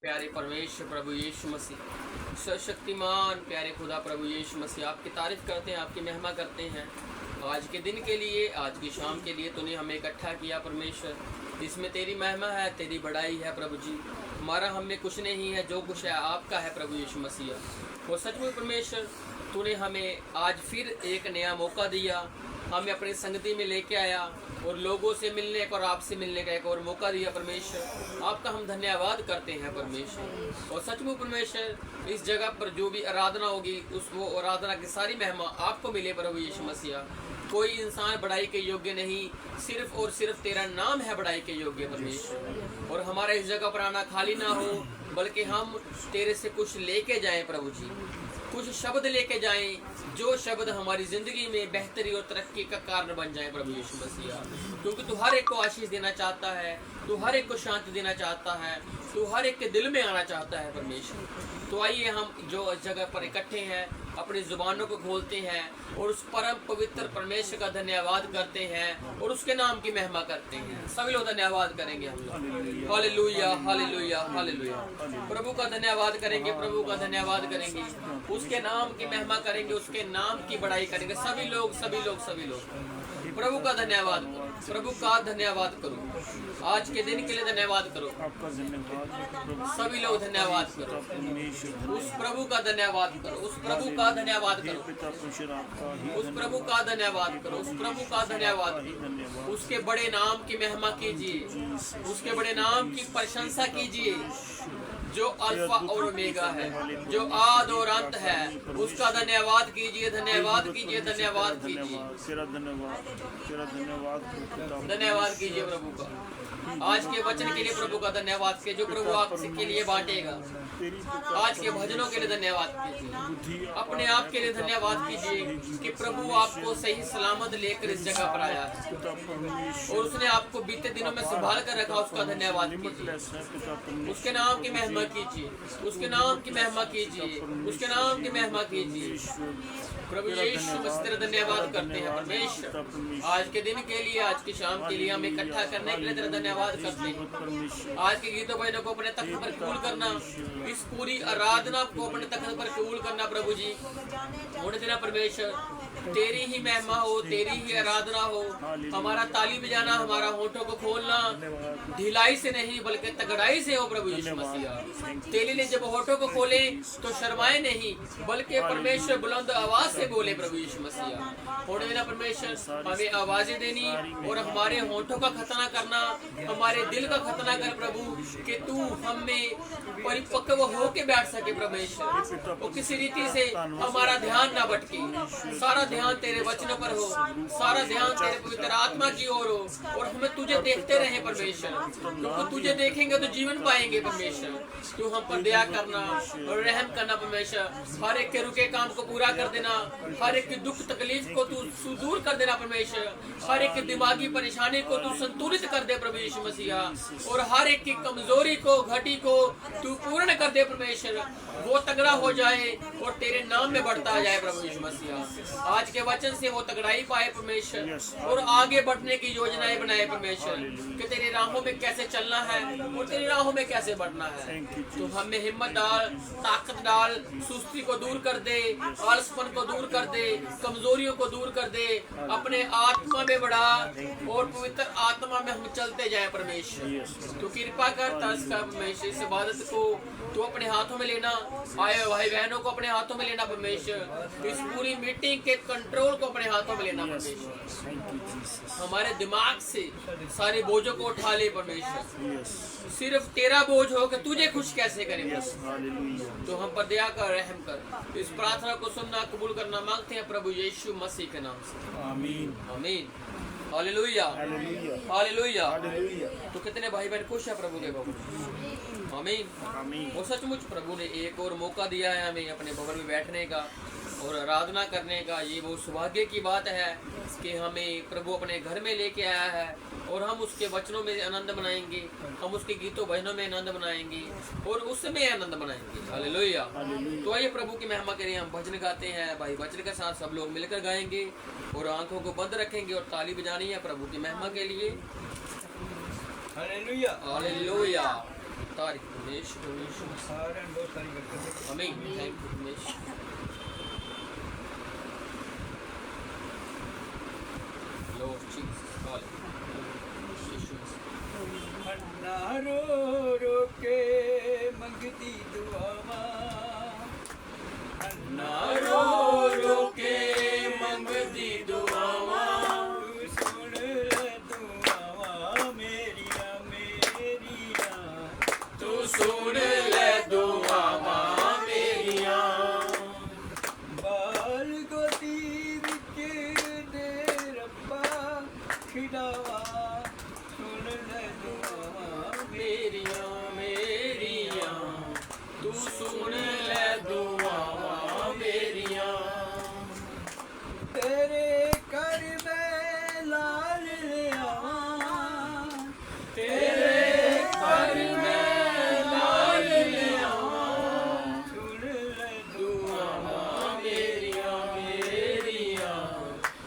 प्यारे परमेश्वर प्रभु यीशु मसीह सशक्तिमान प्यारे खुदा प्रभु यीशु मसीह आपकी तारीफ करते हैं, आपकी महिमा करते हैं। आज के दिन के लिए, आज की शाम के लिए तूने हमें इकट्ठा किया परमेश्वर। इसमें तेरी महिमा है, तेरी बड़ाई है प्रभु जी। हमारा हम में कुछ नहीं है, जो कुछ है आपका है प्रभु यीशु मसीह। और सचमुच परमेश्वर तूने हमें आज फिर एक नया मौका दिया, हमें अपनी संगति में लेके आया और लोगों से मिलने का और आपसे मिलने का एक और मौका दिया परमेश्वर। आपका हम धन्यवाद करते हैं परमेश्वर। और सचमुच परमेश्वर इस जगह पर जो भी आराधना होगी उस वो आराधना की सारी महिमा आपको मिले प्रभु यीशु मसीह। कोई इंसान बड़ाई के योग्य नहीं, सिर्फ और सिर्फ तेरा नाम है बड़ाई के योग्य परमेश्वर। और हमारा इस जगह पर आना खाली ना हो, बल्कि हम तेरे से कुछ लेके जाएं प्रभु जी, कुछ शब्द लेके जाएं जो शब्द हमारी ज़िंदगी में बेहतरी और तरक्की का कारण बन जाए प्रभु यीशु मसीह। क्योंकि तू हर एक को आशीष देना चाहता है, तू हर एक को शांति देना चाहता है, तू हर एक के दिल में आना चाहता है परमेश्वर। तो आइए हम जो जगह पर इकट्ठे हैं अपनी ज़ुबानों को खोलते हैं और उस परम पवित्र परमेश्वर का धन्यवाद करते हैं और उसके नाम की महिमा करते हैं। सभी लोग धन्यवाद करेंगे हम लोग। Hallelujah hallelujah hallelujah. प्रभु का धन्यवाद करेंगे, प्रभु का धन्यवाद करेंगे, उसके नाम की महिमा करेंगे, उसके नाम की बड़ाई करेंगे। सभी लोग सभी लोग सभी लोग प्रभु का धन्यवाद करो, प्रभु का धन्यवाद करो। आज के दिन के लिए धन्यवाद करो, सभी लोग धन्यवाद करो। उस प्रभु का धन्यवाद करो, उस प्रभु का धन्यवाद करो, उस प्रभु का धन्यवाद करो, उस प्रभु का धन्यवाद करो। उसके बड़े नाम की महिमा कीजिए, उसके बड़े नाम की प्रशंसा कीजिए। जो अल्फा और ओमेगा है, जो आद और अंत है, उसका धन्यवाद कीजिए, धन्यवाद कीजिए, धन्यवाद कीजिए, धन्यवाद कीजिए प्रभु का। आज के वचन के लिए प्रभु का धन्यवाद कीजिए जो प्रभु आपके लिए बांटेगा। आज के भजनों के लिए धन्यवाद कीजिए, अपने आप के लिए धन्यवाद कीजिए कि प्रभु आपको सही सलामत लेकर इस जगह पर आया है और उसने आपको बीते दिनों में संभाल कर रखा। उसका धन्यवाद कीजिए, उसके नाम की महिमा कीजिए, उसके नाम की महिमा कीजिए, उसके नाम की महिमा कीजिए। प्रभु यीशु मसीह धन्यवाद करते हैं परमेश्वर। आज के दिन के लिए, आज की शाम के लिए हम इकट्ठा करने के लिए तेरा धन्यवाद करते हैं। आज के गीतों बहनों को अपने तख्त पर कबूल करना, इस पूरी आराधना को अपने तख्त पर कबूल करना प्रभु जी। होने देना परमेश्वर, तेरी ही महिमा हो, तेरी ही आराधना हो। हमारा ताली बजाना, हमारा होठों को खोलना ढिलाई से नहीं बल्कि तगड़ाई से हो प्रभु यीशु मसीह। तेरे लिए जब होठों को खोले तो शर्माए नहीं बल्कि परमेश्वर बुलंद आवाज से बोले प्रभु यीशु मसीह। होने देना परमेश्वर, हमें आवाजें देनी और हमारे होठों का खतना करना, हमारे दिल का खतना कर प्रभु कि तू हमें परिपक्व होके बैठ सके परमेश्वर। वो किसी रीति से हमारा ध्यान ना भटके, सारा ध्यान तेरे वचनों पर हो, सारा ध्यान तेरे पवित्र आत्मा की ओर हो और हमें तुझे देखते रहे परमेश्वर। क्योंकि तुझे देखेंगे तो जीवन पाएंगे परमेश्वर। तू हम पर दया करना और रहम करना परमेश्वर। हर एक के रुके काम को पूरा कर देना, हर एक की दुख तकलीफ को तू दूर कर देना परमेश्वर। हर एक की दिमागी परेशानी को तू संतुलित कर दे प्रभु यीशु मसीह। और हर एक की कमजोरी को, घटी को तू पूर्ण कर दे परमेश्वर। वो तगड़ा हो जाए और तेरे नाम में बढ़ता जाए प्रभु यीशु मसीह। आज के वचन से वो तगड़ाई पाए परमेश्वर और आगे बढ़ने की योजनाएं बनाए परमेश्वर कि तेरी राहों में कैसे चलना है और तेरी राहों में कैसे बढ़ना है। तो हमें हिम्मत डाल, ताकत डाल, सुस्ती को दूर कर दे, आलसपन को दूर कर दे, कमजोरियों को दूर कर दे। अपने आत्मा में बढ़ा और पवित्र आत्मा में हम चलते जाए परमेश्वर। तो कृपा कर तरस कर परमेश्वर, इस इबादत को तो अपने हाथों में लेना, आए भाई बहनों को अपने हाथों में लेना परमेश्वर। इस पूरी मीटिंग के कंट्रोल को अपने हाथों में लेना परमेश्वर। हमारे दिमाग से सारे बोझों को उठा ले परमेश्वर। सिर्फ तेरा बोझ हो कि तुझे खुश कैसे करें। तो हम पर दया कर, रहम कर। इस प्रार्थना को सुनना, कबूल करना मांगते हैं प्रभु यीशु मसीह के नाम से, आमीन आमीन। Hallelujah hallelujah. तो कितने भाई बहन खुश है प्रभु के भवन? आमीन। और सचमुच प्रभु ने एक और मौका दिया है हमें अपने भवन में बैठने का और आराधना करने का। ये वो सौभाग्य की बात है कि हमें प्रभु अपने घर में लेके आया है और हम उसके वचनों में आनंद मनाएंगे, हम उसके गीतों भजनों में आनंद मनाएंगे और उसमें आनंद मनाएंगे। हालेलुया। तो आइए प्रभु की महिमा करें। हम भजन गाते हैं भाई, वचन के साथ सब लोग मिलकर गाएंगे और आंखों को बंद रखेंगे और ताली बजानी है प्रभु की महिमा के लिए। Hallelujah hallelujah. तारीफ उमेश सारे बहुत सारी बरकतें। आमीन। Thank you Umesh. Lord Jesus कॉल यीशु अन्ना रो रो के मंगती दुआवा, अन्ना रो रो के मंगदी दुआवा, तू सुन ले दुआवा मेरिया मेरिया, तू सुन ले दुआवा मेरिया। बाल गोदी विच दे रब्बा खिडावा, सुन ले दुआवा मेरिया मेरिया, तू सुन ले दुआवा मेरिया। तेरे घर में लाल ले आवा, तेरे घर में लाल ले आवा, सुन ले दुआवा मेरिया मेरिया,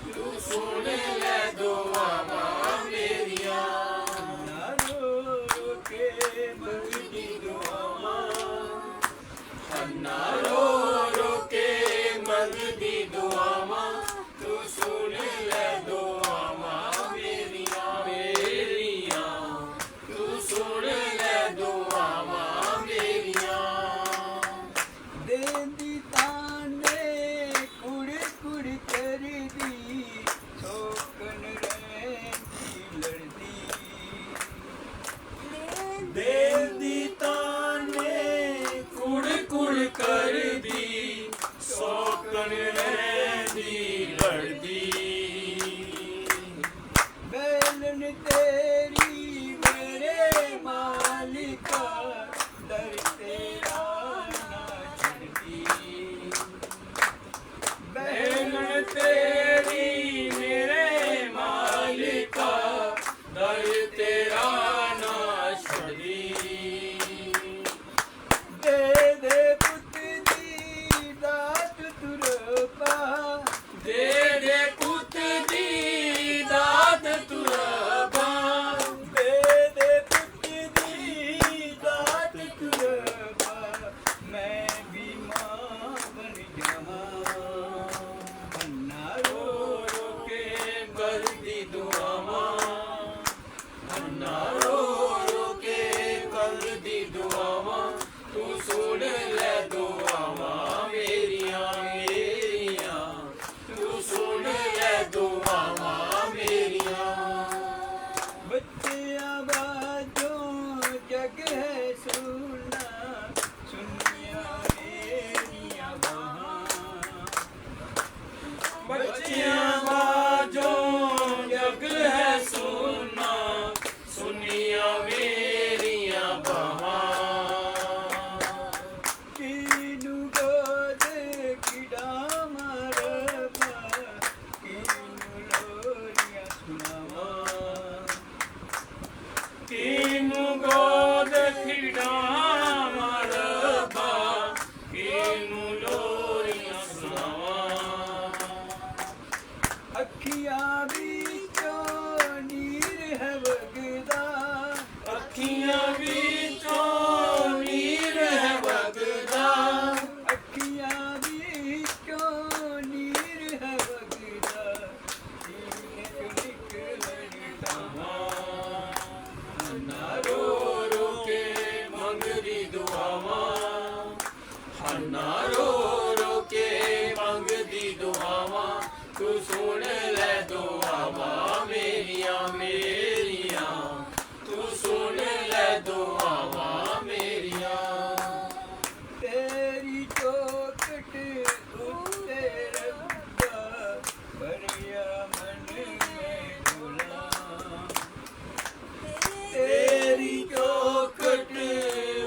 तू सुन ले दुआवा मेरिया। ना रो रो के मंगती दुआवा, अन्ना रो रो के मंगदी दुआवा, तू सुन ले दुआवा मेरिया मेरिया, तू सुन ले दुआवा मेरिया। देंदी ताने कुड़ कुड़ कर दी, सोकन रहती लड़दी, देंदी ताने कुड़ कुड़ कर दी, सौकन रहदी लड़दी। बैलन तेरी मेरे मालिका, दर तेरा ना छड़ती, बैलन तेरी मेरे मालिका, दर तेरा ना छड़ी। दे दे पुत दी दात तुरपा, दे दे पुत दी दात तुरबा, दे दे पुत दी दात तुरपा, मैं भी माँ बन जावां, अन्ना रो रो के करदी दुआवा, अन्ना रो रो के करदी दुआवा, तू सुन ले दुआवा मेरिया मेरिया, तू सुन ले दुआवा मेरिया। बच्चे आवाजों जग है सुनना, सुनिया मेरिया वहाँ, बच्चियां बाजों जग है सुनना, सुनिया मेरिया बहां। कीनू गोद खिड़ा मारबा, कीनू लोरिया सुनावा, किनु गोद खिड़ा मरबा, किनु लोरियां सुनावा। अखियां बिचों नीर है वगदा, अखियां बिचों नीर है वगदा, अखियां बिचों नीर है वगदा, सीने चों निकलन टावां, अन्ना रो रो के मंगदी दुआवा, अन्ना रो रो के मंगदी दुआवा, तू सुन ले दुआवा मेरिया मेरिया, तू सुन ले दुआवा मेरिया। तेरी चौखट उत्ते रब्बा, भरिया मन में गुलाम, तेरी चौखट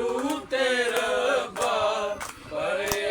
ऊते रब्बा, परे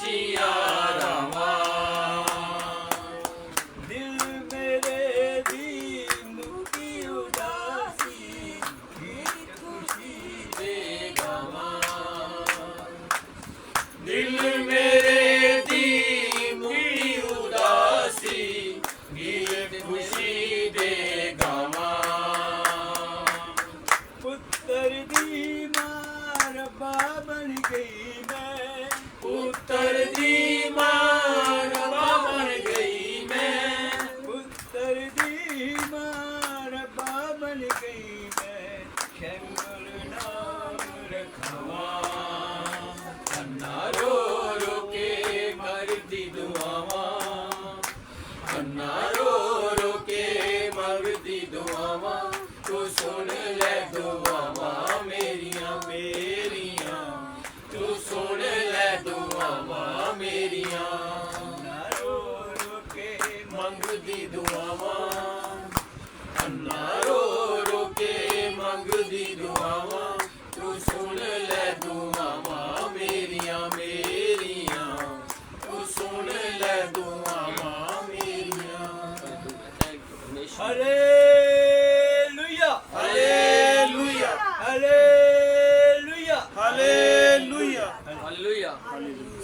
खुशियाँ रामा दिल मेरे दी मुक्ति उदासी गीत खुशी दे गावा दिल मेरे दी मुक्ति उदासी गीत खुशी दे गावा पुत्र दी मां रब्बा बन गई मैं पुत्र दी मां रब्बा बन गई मैं पुत्र दी मां रब्बा बन गई मैं शंकर नाम रखवा अन्ना रो रो के मरदी दुआवा अन्ना रो रो के मरदी दुआवा तू सुन ले दुआवा मेरिया मेरिया तू सुन ले दुआवा मेरिया रो रो के मंगदी दुआवा अन्ना रो रो के मंगदी दुआवा तू सुन ले दुआवा मेरिया मेरिया तू सुन ले दुआवा मेरिया hallelujah hallelujah hallelujah hallelujah hallelujah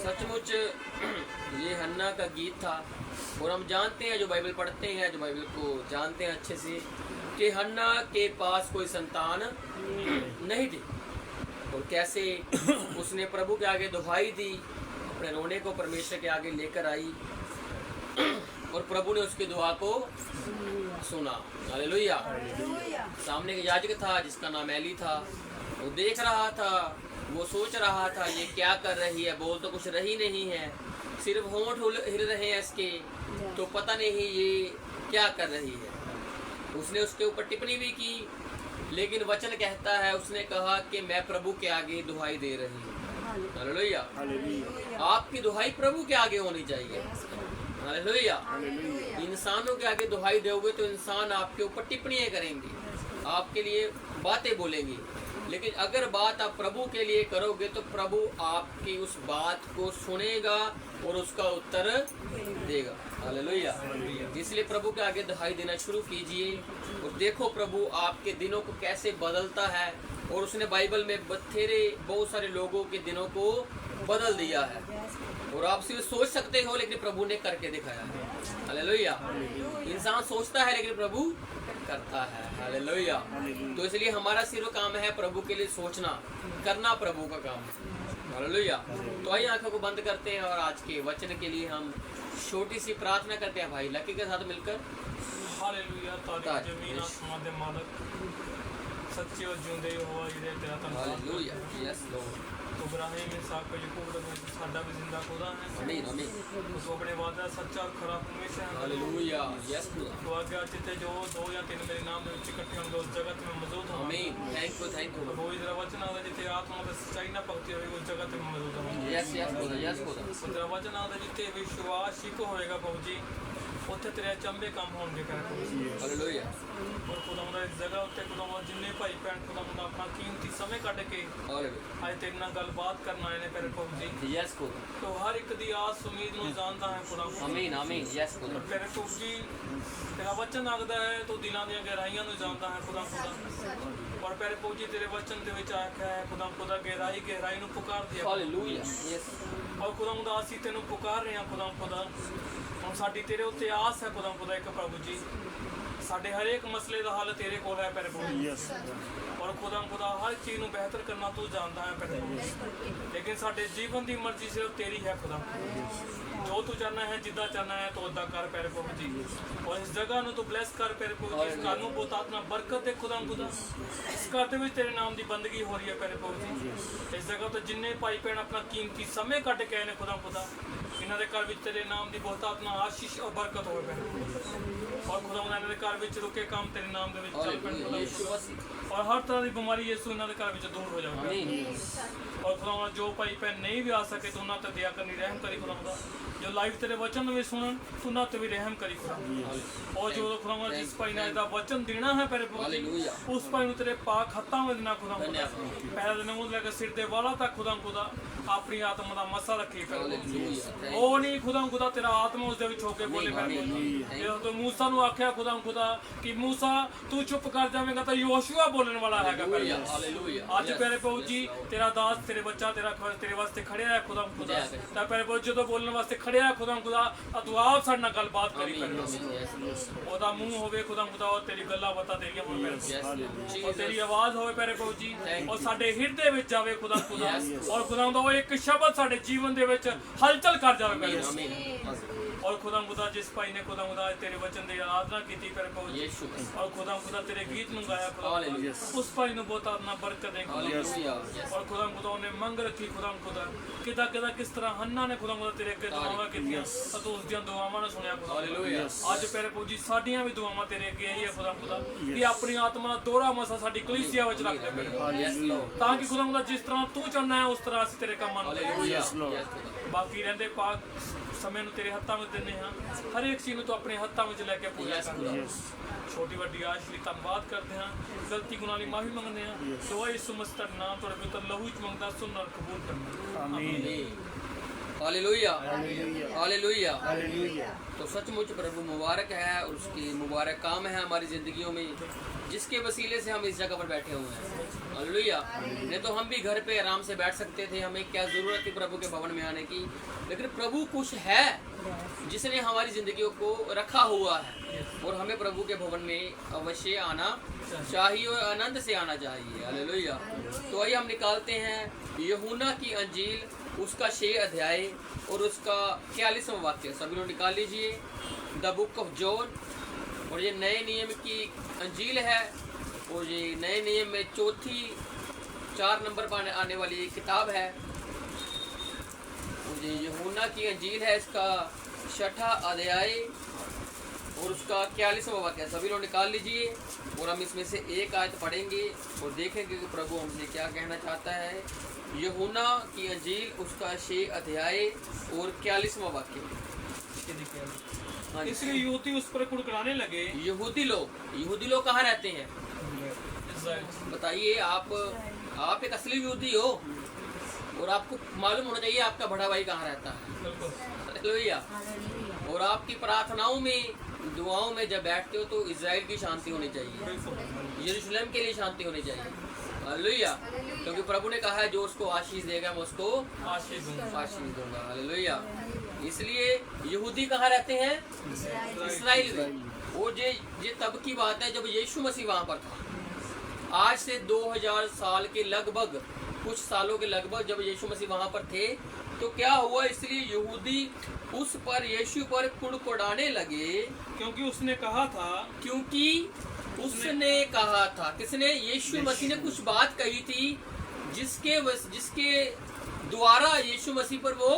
सचमुच ये हन्ना का गीत था और हम जानते हैं जो बाइबल पढ़ते हैं जो बाइबल को जानते हैं अच्छे से कि हन्ना के पास कोई संतान नहीं थी और कैसे उसने प्रभु के आगे दुहाई दी अपने रोने को परमेश्वर के आगे लेकर आई और प्रभु ने उसकी दुआ को सुना हालेलुया सामने एक याजक था जिसका नाम एली था वो देख रहा था वो सोच रहा था ये क्या कर रही है बोल तो कुछ रही नहीं है सिर्फ होंठ हिल रहे हैं इसके तो पता नहीं ये क्या कर रही है उसने उसके ऊपर टिप्पणी भी की लेकिन वचन कहता है उसने कहा कि मैं प्रभु के आगे दुहाई दे रही हूँ हालेलुया आपकी दुहाई प्रभु के आगे होनी चाहिए हालेलुया इंसानों के आगे दुहाई दोगे तो इंसान आपके ऊपर टिप्पणियां करेंगे आपके लिए बातें बोलेंगे लेकिन अगर बात आप प्रभु के लिए करोगे तो प्रभु आपकी उस बात को सुनेगा और उसका उत्तर देगा हालेलुया इसलिए प्रभु के आगे दुहाई देना शुरू कीजिए और देखो प्रभु आपके दिनों को कैसे बदलता है और उसने बाइबल में बथेरे बहुत सारे लोगों के दिनों को बदल दिया है और आप सिर्फ सोच सकते हो लेकिन प्रभु ने करके दिखाया है हालेलुया इंसान सोचता है लेकिन प्रभु करता है हालेलुया तो इसलिए हमारा सिर्फ काम है प्रभु के लिए सोचना करना प्रभु का काम है हालेलुया तो आइए आंखों को बंद करते हैं और आज के वचन के लिए हम छोटी सी प्रार्थना करते हैं भाई लकी के साथ मिलकर हालेलुया तारीफ जमीन आसमान दे मालक सच्चे और जिंदे यहोवा जी दे तेरा धन्यवाद हालेलुया यस लॉर्ड इब्राहिम इसहाक और याकूब का साडा भी जिंदा खुदा है आमीन आमीन उस अपने वादा सच्चा और खरा हमेशा है हालेलुया यस लॉर्ड तो आज्ञा चित्ते जो 2 या 3 मेरे नाम में इकट्ठे होंगे उस जगत में मौजूद हूं आमीन थैंक यू वो इधर वचन आता जिते आत्मा में सच्चाई ना भक्ति होगी उस जगत में मौजूद हूं यस यस खुदा तेरा वचन आता जिते विश्वास ही को होएगा प्रभु जी ਉੱਥੇ ਤੇਰੇ ਚੰਬੇ ਕੰਮ ਹੋਣਗੇ ਕਰ ਹਾਲੇਲੂਇਆ ਔਰ ਖੁਦਾਵੰਦ ਇਸ ਜਗ੍ਹਾ ਉੱਤੇ ਖੁਦਾਵੰਦ ਜਿੰਨੇ ਭਾਈ ਭੈਣ ਖੁਦਾਵੰਦ ਆਪਣਾ ਕੀਮਤੀ ਸਮੇਂ ਕੱਢ ਕੇ ਹਾਲੇਲੂਇਆ ਅੱਜ ਤੇਰੇ ਨਾਲ ਗੱਲਬਾਤ ਕਰਨ ਆਏ ਨੇ ਕਰ ਪ੍ਰਭੂ ਜੀ ਯੈਸ ਖੁਦਾ ਤੋ ਹਰ ਇੱਕ ਦੀ ਆਸ ਉਮੀਦ ਨੂੰ ਜਾਣਦਾ ਹੈ ਖੁਦਾਵੰਦ ਆਮੀਨ ਆਮੀਨ ਯੈਸ ਖੁਦਾ ਤੇਰੇ ਪ੍ਰਭੂ ਜੀ ਤੇਰਾ ਵਚਨ ਆਖਦਾ ਹੈ ਤੋ ਦਿਲਾਂ ਦੀਆਂ ਗਹਿਰਾਈਆਂ ਨੂੰ ਜਾਣਦਾ ਹੈ ਖੁਦਾ ਔਰ ਪਿਆਰੇ ਪ੍ਰਭੂ ਜੀ ਤੇਰੇ ਵਚਨ ਦੇ ਵਿੱਚ ਆਖਿਆ ਹੈ ਖੁਦਾ ਗਹਿਰਾਈ ਨੂੰ ਪੁਕਾਰਦੀ ਹੈ ਹਾਲੇਲੂਇਆ ਯੈਸ ਔਰ ਖੁਦਾਵੰਦ ਅਸੀਂ ਤੈਨੂੰ ਪੁਕਾਰ ਰਹੇ ਹਾਂ ਖੁਦਾ ਹੁਣ ਸਾਡੀ ਤੇਰੇ ਉੱਤੇ ਆਸ ਹੈ ਖੁਦਾ ਇੱਕ ਪ੍ਰਭੂ ਜੀ ਸਾਡੇ ਹਰੇਕ ਮਸਲੇ ਦਾ ਹੱਲ ਤੇਰੇ ਕੋਲ ਹੈ ਪ੍ਰਭੂ ਯੈਸ ਔਰ ਖੁਦਾ ਹਰ ਚੀਜ਼ ਨੂੰ ਬਿਹਤਰ ਕਰਨਾ ਤੂੰ ਜਾਣਦਾ ਹੈ ਪ੍ਰਭੂ ਲੇਕਿਨ ਸਾਡੇ ਜੀਵਨ ਦੀ ਮਰਜ਼ੀ ਸਿਰਫ ਤੇਰੀ ਹੈ ਖੁਦਾ ਜੋ ਤੂੰ ਚਾਹਨਾ ਹੈ ਜਿੱਦਾਂ ਚਾਹਨਾ ਹੈ ਤੂੰ ਉਦਾਂ ਕਰ ਪ੍ਰਭੂ ਜੀ ਔਰ ਇਸ ਜਗ੍ਹਾ ਨੂੰ ਤੂੰ ਬਲੈਸ ਕਰ ਪ੍ਰਭੂ ਜੀ ਇਸ ਘਰ ਨੂੰ ਬਹੁਤ ਆਤਮਾ ਬਰਕਤ ਦੇ ਖੁਦਾ ਇਸ ਘਰ ਦੇ ਵਿੱਚ ਤੇਰੇ ਨਾਮ ਦੀ ਬੰਦਗੀ ਹੋ ਰਹੀ ਹੈ ਪ੍ਰਭੂ ਜੀ ਇਸ ਜਗ੍ਹਾ ਤੋਂ ਜਿੰਨੇ ਭਾਈ ਭੈਣ ਆਪਣਾ ਕੀਮਤੀ ਸਮੇਂ ਕੱਢ ਕੇ ਆਏ ਨੇ ਖੁਦਾ ਇਹਨਾਂ ਦੇ ਘਰ ਵਿੱਚ ਤੇਰੇ ਨਾਮ ਦੀ ਬਹੁਤ ਆਤਮਾ ਆਸ਼ੀਸ਼ ਔਰ ਬਰਕਤ ਹੋਵੇ और खुदा इन्हां दे घर विच रुके काम तेरे नाम दे विच चल पैण खुदा यीशु मसीह और हर तरह की बीमारी यीशु इन्हां दे घर विच दूर हो जावे आमीन और खुदा जो भाई भैन नहीं भी आ सके तो उन्हां ते दया करनी रहम करी खुदा जो लाइव तेरे वचन भी सुनन उन्हां ते भी रहम करी खुदा और जो खुदा जिस भाई ने दा वचन देना है तेरे हालेलुया उस भाई नु तेरे पाक हत्थां में देना खुदा पैर दे मुंह लेके सिर दे वाला तक खुदा अपनी आत्मा दा मसा रखी कर हालेलुया ओ नहीं खुदा तेरा आत्मा उस दे विच होके बोले फिर तो मूसा नु आख्या खुदा कि मूसा तू चुप कर जावेगा तो योशुआ बोलने वाला हैगा हालेलुया आज प्यारे प्रभु जी तेरा दास तेरे बच्चा तेरे वास्ते खड़े है खुदा ता प्यारे प्रभु जो बोलने वास्ते खड़े है खुदा तू आप साडे नाल गलबात करी ओदा मुंह होवे खुदा और तेरी गल्ला बता तेरी और तेरी आवाज होवे प्यारे प्रभु जी और साडे हृदय विच जावे खुदा और खुदा दा एक शब्द साडे जीवन दे विच हलचल कर जावे प्यारे और खुदा जिस भाई ने खुदा तेरे वचन की आराधना की प्यारे प्रभु जी और खुदा तेरे गीत नु गाया खुदा उस भाई नु बहुत अपना बरकत दे और खुदा ने मंग रखी खुदा किदा किस तरह हन्ना ने खुदा तेरे अगे दुआवां कीतियां तो उस दी दुआवां ने सुनिया खुदा आज प्यारे प्रभु जी साडियां भी दुआवां तेरे अगे आई है खुदा कि अपनी आत्मा दा दोहरा मसा साडी कलीसिया विच रख दे ताकि खुदा जिस तरह तू चाहना है उस तरह असि तेरे कमां नु बाकी रहंदे पाक समय नु तेरे हत्थां विच देने हां हर एक चीज नु तू अपने हत्थां विच लेके पूरा कर छोटी वड्डी आश लई धन्नवाद करदे हां गलती गुनाह लई माफी मंगदे हां दुआ यीशु मसीह दा नाम तुहाडे पवित्र लहू च मंगदा सुन और कबूल करना आमीन हालेलुया हालेलुया हालेलुया तो सचमुच प्रभु मुबारक है और उसकी मुबारक काम है हमारी जिंदगियों में जिसके वसीले से हम इस जगह पर बैठे हुए हैं हालेलुया नहीं तो हम भी घर पे आराम से बैठ सकते थे हमें क्या जरूरत थी प्रभु के भवन में आने की लेकिन प्रभु कुछ है जिसने हमारी जिंदगियों को रखा हुआ है और हमें प्रभु के भवन में अवश्य आना चाहिए और आनंद से आना चाहिए हालेलुया तो आइए हम निकालते हैं यूहन्ना की अंजील उसका 6 अध्याय और उसका 41वां वाक्य सभी लोग निकाल लीजिए द बुक ऑफ जॉन और ये नए नियम की अंजील है और ये नए नियम में चौथी 4 नंबर पर आने वाली एक किताब है और ये यूहन्ना की अंजील है इसका 6ठा अध्याय और उसका 41वां वाक्य सभी लोग निकाल लीजिए और हम इसमें से एक आयत पढ़ेंगे और देखेंगे कि प्रभु हमसे क्या कहना चाहता है यूहन्ना की अंजील उसका 6 अध्याय और 41वां वाक्य इसलिए यहूदी उस पर कुड़कुड़ाने लगे यहूदी लोग कहाँ रहते हैं बताइए आप एक असली यहूदी हो और आपको मालूम होना चाहिए आपका बड़ा भाई कहाँ रहता है हालेलुया और आपकी प्रार्थनाओं में दुआओं में जब बैठते हो तो इजराइल की शांति होनी चाहिए यरूशलेम के लिए शांति होनी चाहिए हालेलुया क्योंकि प्रभु ने कहा है जो उसको आशीष देगा मैं उसको आशीष दूंगा हालेलुया इसलिए यहूदी कहाँ रहते हैं इस्राएल में और ये तब की बात है जब यीशु मसीह वहाँ पर था आज से 2000 साल के लगभग कुछ सालों के लगभग जब यीशु मसीह वहाँ पर थे तो क्या हुआ इसलिए यहूदी उस पर यीशु पर कुड़कुड़ाने लगे क्योंकि उसने कहा था किसने यीशु मसीह ने कुछ बात कही थी जिसके द्वारा यीशु मसीह पर वो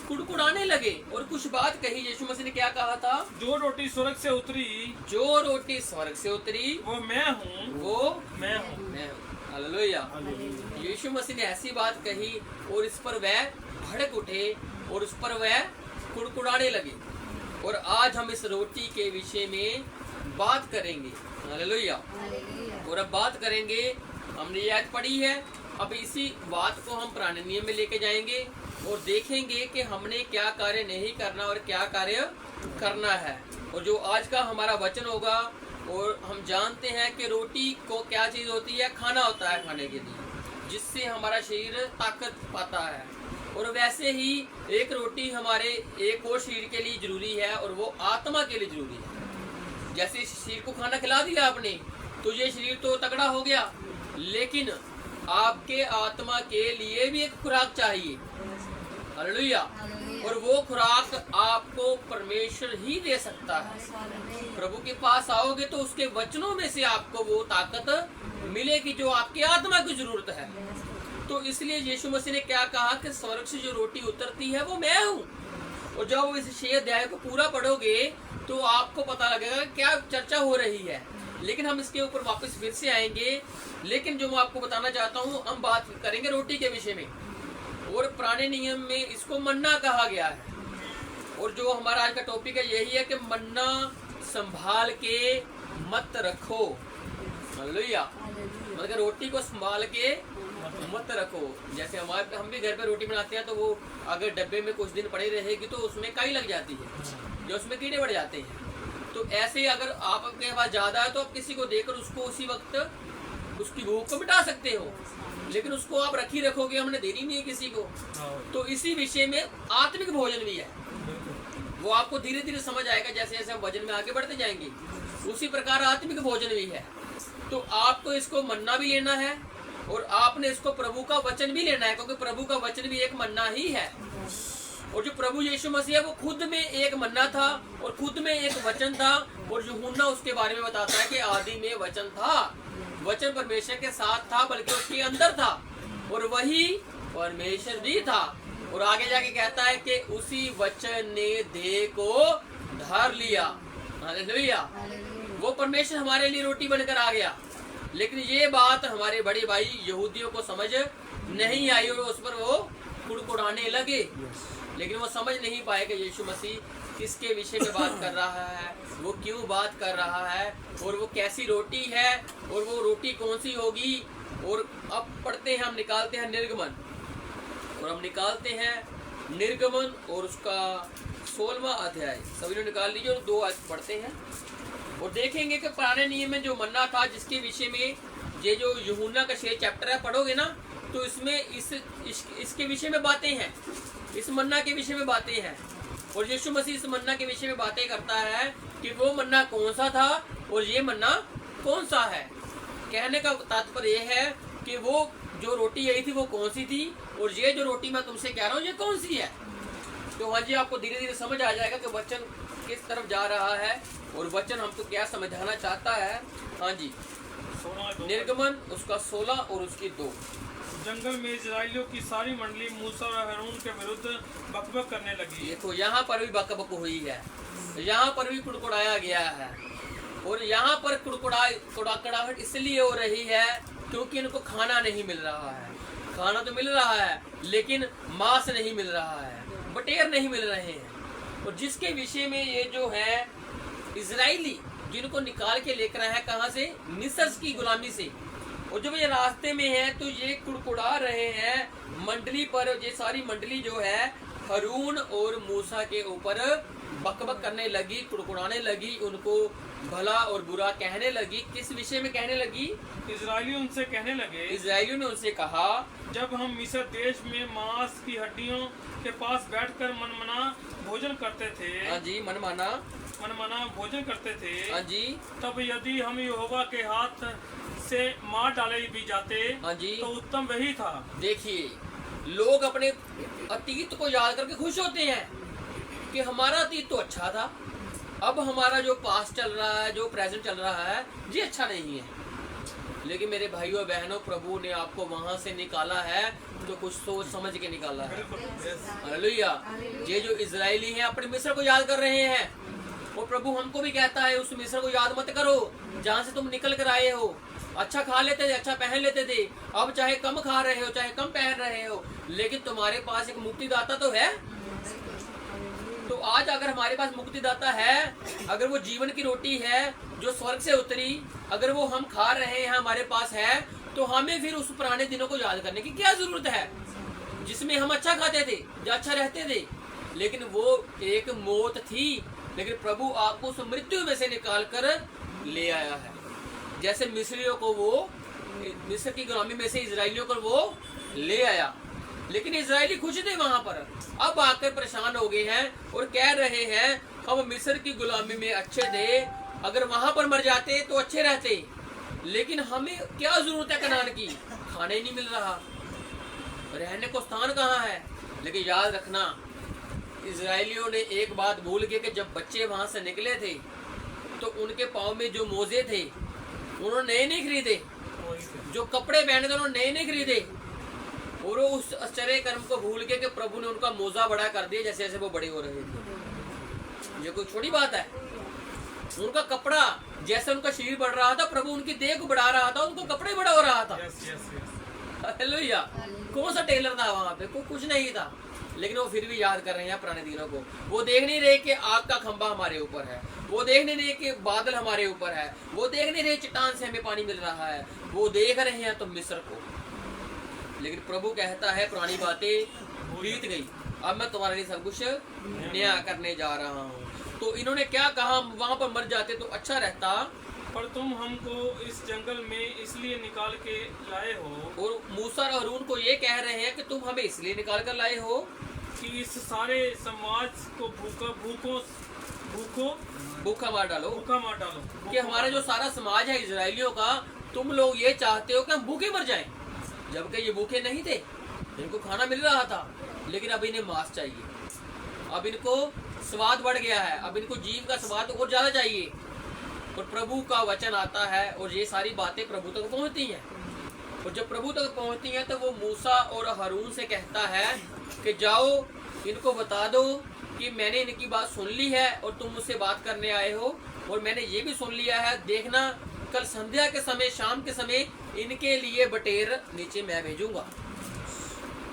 कुड़कुड़ाने लगे और कुछ बात कही यीशु मसीह ने क्या कहा था जो रोटी स्वर्ग से उतरी वो मैं हूँ हालेलुया यीशु मसीह ने ऐसी बात कही और इस पर वह भड़क उठे और उस पर वह कुड़कुड़ाने लगे और आज हम इस रोटी के विषय में बात करेंगे हालेलुया और अब बात करेंगे हमने ये आयत पढ़ी है अब इसी बात को हम पुराने नियम में लेके जाएंगे और देखेंगे कि हमने क्या कार्य नहीं करना और क्या कार्य करना है और जो आज का हमारा वचन होगा और हम जानते हैं कि रोटी को क्या चीज़ होती है खाना होता है खाने के लिए जिससे हमारा शरीर ताकत पाता है और वैसे ही एक रोटी हमारे एक और शरीर के लिए जरूरी है और वो आत्मा के लिए जरूरी है जैसे शरीर को खाना खिला दिया आपने तो ये शरीर तो तगड़ा हो गया लेकिन आपके आत्मा के लिए भी एक खुराक चाहिए हालेलुया और वो खुराक आपको परमेश्वर ही दे सकता है प्रभु के पास आओगे तो उसके वचनों में से आपको वो ताकत मिलेगी जो आपकी आत्मा की जरूरत है तो इसलिए यीशु मसीह ने क्या कहा कि स्वर्ग से जो रोटी उतरती है वो मैं हूँ और जब इस 6 अध्याय को पूरा पढ़ोगे तो आपको पता लगेगा क्या चर्चा हो रही है। लेकिन हम इसके ऊपर वापस फिर से आएंगे। लेकिन जो मैं आपको बताना चाहता हूँ, हम बात करेंगे रोटी के विषय में। और पुराने नियम में इसको मन्ना कहा गया है। और जो हमारा आज का टॉपिक है यही है कि मन्ना संभाल के मत रखो। हालेलुया। मतलब रोटी को संभाल के मत रखो। जैसे हम भी घर पे रोटी बनाते हैं तो वो अगर डब्बे में कुछ दिन पड़ी रहेगी तो उसमें काई लग जाती है, जो उसमें कीड़े बढ़ जाते हैं। तो ऐसे ही अगर आपके पास ज्यादा है तो आप किसी को देकर उसको उसी वक्त उसकी भूख को मिटा सकते हो। लेकिन उसको आप रखोगे, हमने देनी नहीं है किसी को। तो इसी विषय में आत्मिक भोजन भी है, वो आपको धीरे धीरे समझ आएगा जैसे जैसे हम वजन में आगे बढ़ते जाएंगे। उसी प्रकार आत्मिक भोजन भी है। तो आपको इसको मन्ना भी लेना है और आपने इसको प्रभु का वचन भी लेना है, क्योंकि प्रभु का वचन भी एक मन्ना ही है। और जो प्रभु यीशु मसीह है वो खुद में एक मन्ना था और खुद में एक वचन था। और यूहन्ना उसके बारे में बताता है कि आदि में वचन था, वचन परमेश्वर के साथ था, बल्कि उसके अंदर था और वही परमेश्वर भी था। और आगे जाके कहता है कि उसी वचन ने देह को धर लिया। हालेलुया। वो परमेश्वर हमारे लिए रोटी बनकर आ गया। लेकिन ये बात हमारे बड़े भाई यहूदियों को समझ नहीं आई और उस पर वो कुड़कुड़ाने लगे। लेकिन वो समझ नहीं पाए कि यीशु मसीह किसके विषय में बात कर रहा है, वो क्यों बात कर रहा है और वो कैसी रोटी है और वो रोटी कौन सी होगी। और अब पढ़ते हैं, हम निकालते हैं निर्गमन, और हम निकालते हैं निर्गमन और उसका 16वां अध्याय। सभी लोग निकाल लीजिए और 2 आयत पढ़ते हैं और देखेंगे कि पुराने नियम में जो मन्ना था, जिसके विषय में ये जो यूहन्ना का 6 चैप्टर है पढ़ोगे ना, तो इसमें इसके विषय में बातें हैं, इस मन्ना के विषय में बातें हैं। और यीशु मसीह इस मन्ना के विषय में बातें करता है कि वो मन्ना कौन सा था और ये मन्ना कौन सा है। कहने का तात्पर्य यह है कि वो जो रोटी आई थी वो कौन सी थी और ये जो रोटी मैं तुमसे कह रहा हूँ ये कौन सी है। तो हाँ जी, आपको धीरे धीरे समझ आ जाएगा कि वचन किस तरफ जा रहा है और वचन हमको क्या समझाना चाहता है। हाँ जी, निर्गमन उसका 16 और उसकी 2। जंगल में इजराइलियों की सारी मंडली मूसा और हारून के विरुद्ध बकबक करने लगी। देखो यहाँ पर भी बकबक हुई है, यहाँ पर भी कुड़कुड़ाया गया है। और यहाँ पर कुड़कुड़ाहट इसलिए हो रही है क्योंकि इनको खाना नहीं मिल रहा है। खाना तो मिल रहा है लेकिन मांस नहीं मिल रहा है, बटेर नहीं मिल रहे हैं। और जिसके विषय में ये जो है इजराइली जिनको निकाल के लेकर आए हैं, कहाँ से? मिस्र की गुलामी से। और जब ये रास्ते में है तो ये कुड़कुड़ा रहे हैं मंडली पर। ये सारी मंडली जो है हारून और मूसा के ऊपर बकबक करने लगी, कुड़कुड़ाने लगी, उनको भला और बुरा कहने लगी। किस विषय में कहने लगी? इजराइली उनसे कहने लगे, इजराइलियों ने उनसे कहा, जब हम मिस्र देश में मांस की हड्डियों के पास बैठकर मनमाना भोजन करते थे। हाँ जी, मनमाना भोजन करते थे। हाँ जी, तब यदि हम यहोवा के हाथ से मार डाले भी जाते, हाँ जी, तो उत्तम वही था। देखिए, लोग अपने अतीत को याद करके खुश होते हैं कि हमारा अतीत तो अच्छा था, अब हमारा जो पास्ट चल रहा है, जो प्रेजेंट चल रहा है, ये अच्छा नहीं है। लेकिन मेरे भाइयों बहनों, प्रभु ने आपको वहां से निकाला है तो कुछ सोच समझ के निकाला है। हालेलुया। ये जो इजरायली हैं अपने मिस्र को याद कर रहे हैं और प्रभु हमको भी कहता है उस मिस्र को याद मत करो जहाँ से तुम निकल कर आए हो। अच्छा खा लेते थे, अच्छा पहन लेते थे, अब चाहे कम खा रहे हो, चाहे कम पहन रहे हो, लेकिन तुम्हारे पास एक मुक्तिदाता तो है। तो आज अगर हमारे पास मुक्तिदाता है, अगर वो जीवन की रोटी है जो स्वर्ग से उतरी, अगर वो हम खा रहे हैं, हमारे पास है, तो हमें फिर उस पुराने दिनों को याद करने की क्या जरूरत है जिसमें हम अच्छा खाते थे, जो अच्छा रहते थे। लेकिन वो एक मौत थी, लेकिन प्रभु आपको उस मृत्यु में से निकाल कर ले आया है। जैसे मिस्रियों को वो मिस्र की गुलामी में से इजराइलियों को वो ले आया, लेकिन इजरायली खुश थे वहां पर। अब आकर परेशान हो गए हैं और कह रहे हैं हम मिस्र की गुलामी में अच्छे थे, अगर वहां पर मर जाते तो अच्छे रहते, लेकिन हमें क्या जरूरत है कनान की, खाने ही नहीं मिल रहा, रहने को स्थान कहाँ है। लेकिन याद रखना, इजरायलियों ने एक बात भूल गए कि जब बच्चे वहां से निकले थे तो उनके पाँव में जो मोजे थे उन्होंने नए नहीं खरीदे, जो कपड़े पहने थे उन्होंने नए नहीं खरीदे, और वो उस आश्चर्य कर्म को भूल के कि प्रभु ने उनका मोजा बड़ा कर दिया जैसे जैसे वो बड़े हो रहे थे। ये कोई छोटी बात है। उनका कपड़ा जैसे उनका शरीर बढ़ रहा था, प्रभु उनकी देह को बढ़ा रहा था, उनको कपड़े बड़ा हो रहा था। हालेलुया। कौन सा टेलर था वहां पे? कुछ नहीं था, लेकिन वो फिर भी याद कर रहे हैं पुराने दिनों को। वो देख नहीं रहे कि आग का खंभा हमारे ऊपर है, वो देख नहीं रहे कि बादल हमारे ऊपर है, वो देख नहीं रहे चट्टान से हमें पानी मिल रहा है, वो देख रहे हैं तो मिस्र को। लेकिन प्रभु कहता है पुरानी बातें बीत गई, अब मैं तुम्हारे लिए सब कुछ नया करने जा रहा हूँ। तो इन्होंने क्या कहा? वहां पर मर जाते तो अच्छा रहता, पर तुम हमको इस जंगल में इसलिए निकाल के लाए हो। और मूसा और हारून को ये कह रहे हैं कि तुम हमें इसलिए निकाल कर लाए हो कि इस सारे समाज को भूखा मार डालो, कि कि हमारा जो सारा समाज है इजरायलियों का, तुम लोग ये चाहते हो कि हम भूखे मर जाएं, जबकि ये भूखे नहीं थे, इनको खाना मिल रहा था, लेकिन अब इन्हें मांस चाहिए, अब इनको स्वाद बढ़ गया है, अब इनको जीव का स्वाद और ज्यादा चाहिए। और प्रभु का वचन आता है और ये सारी बातें प्रभु तक पहुंचती हैं। और जब प्रभु तक पहुंचती हैं तो वो मूसा और हारून से कहता है कि जाओ इनको बता दो कि मैंने इनकी बात सुन ली है और तुम मुझसे बात करने आए हो, और मैंने ये भी सुन लिया है, देखना कल संध्या के समय, शाम के समय इनके लिए बटेर नीचे मैं भेजूंगा,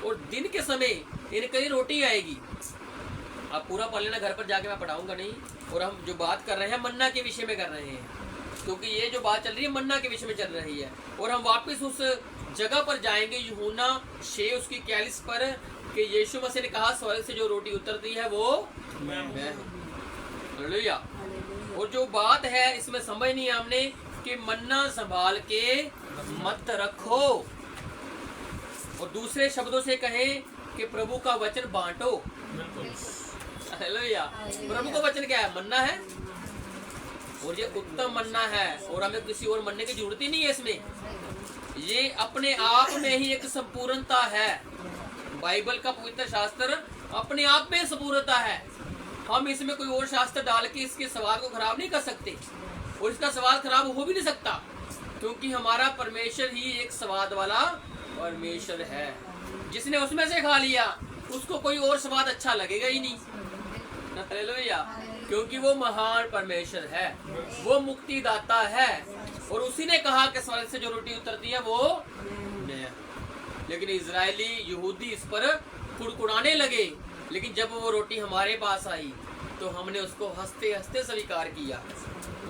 और दिन के समय इनके लिए रोटी आएगी। आप पूरा पढ़ लेना, घर पर जाके मैं पढ़ाऊंगा नहीं। और हम जो बात कर रहे हैं मन्ना के विषय में कर रहे हैं, क्योंकि ये जो बात चल रही है मन्ना के विषय में चल रही है। और हम वापस उस जगह पर जाएंगे यूहन्ना 6 उसकी 41 पर, कि यीशु मसीह ने कहा स्वर्ग से जो रोटी उतरती है वो मैं हूं। हालेलुया। और जो बात है इसमें समझ नहीं हमने कि मन्ना संभाल के मत रखो, और दूसरे शब्दों से कहें कि प्रभु का वचन बांटो। हालेलुया। प्रभु का वचन क्या है? मन्ना है, और ये उत्तम मन्ना है, और हमें किसी और मन्ने की जरूरत ही नहीं है इसमें। ये अपने आप में ही एक संपूर्णता है। बाइबल का पवित्र शास्त्र अपने आप में संपूर्णता है। हम इसमें कोई और शास्त्र डाल के इसके स्वाद को खराब नहीं कर सकते, और इसका स्वाद खराब हो भी नहीं सकता, क्योंकि हमारा परमेश्वर ही एक स्वाद वाला परमेश्वर है। जिसने उसमें से खा लिया उसको कोई और स्वाद अच्छा लगेगा ही नहीं। हालेलुया। क्योंकि वो महान परमेश्वर है, वो मुक्तिदाता है, और उसी ने कहा कि स्वर्ग से जो रोटी उतरती है वो नया। लेकिन इजरायली यहूदी इस पर कुड़कुड़ाने लगे, लेकिन जब वो रोटी हमारे पास आई तो हमने उसको हंसते हंसते स्वीकार किया,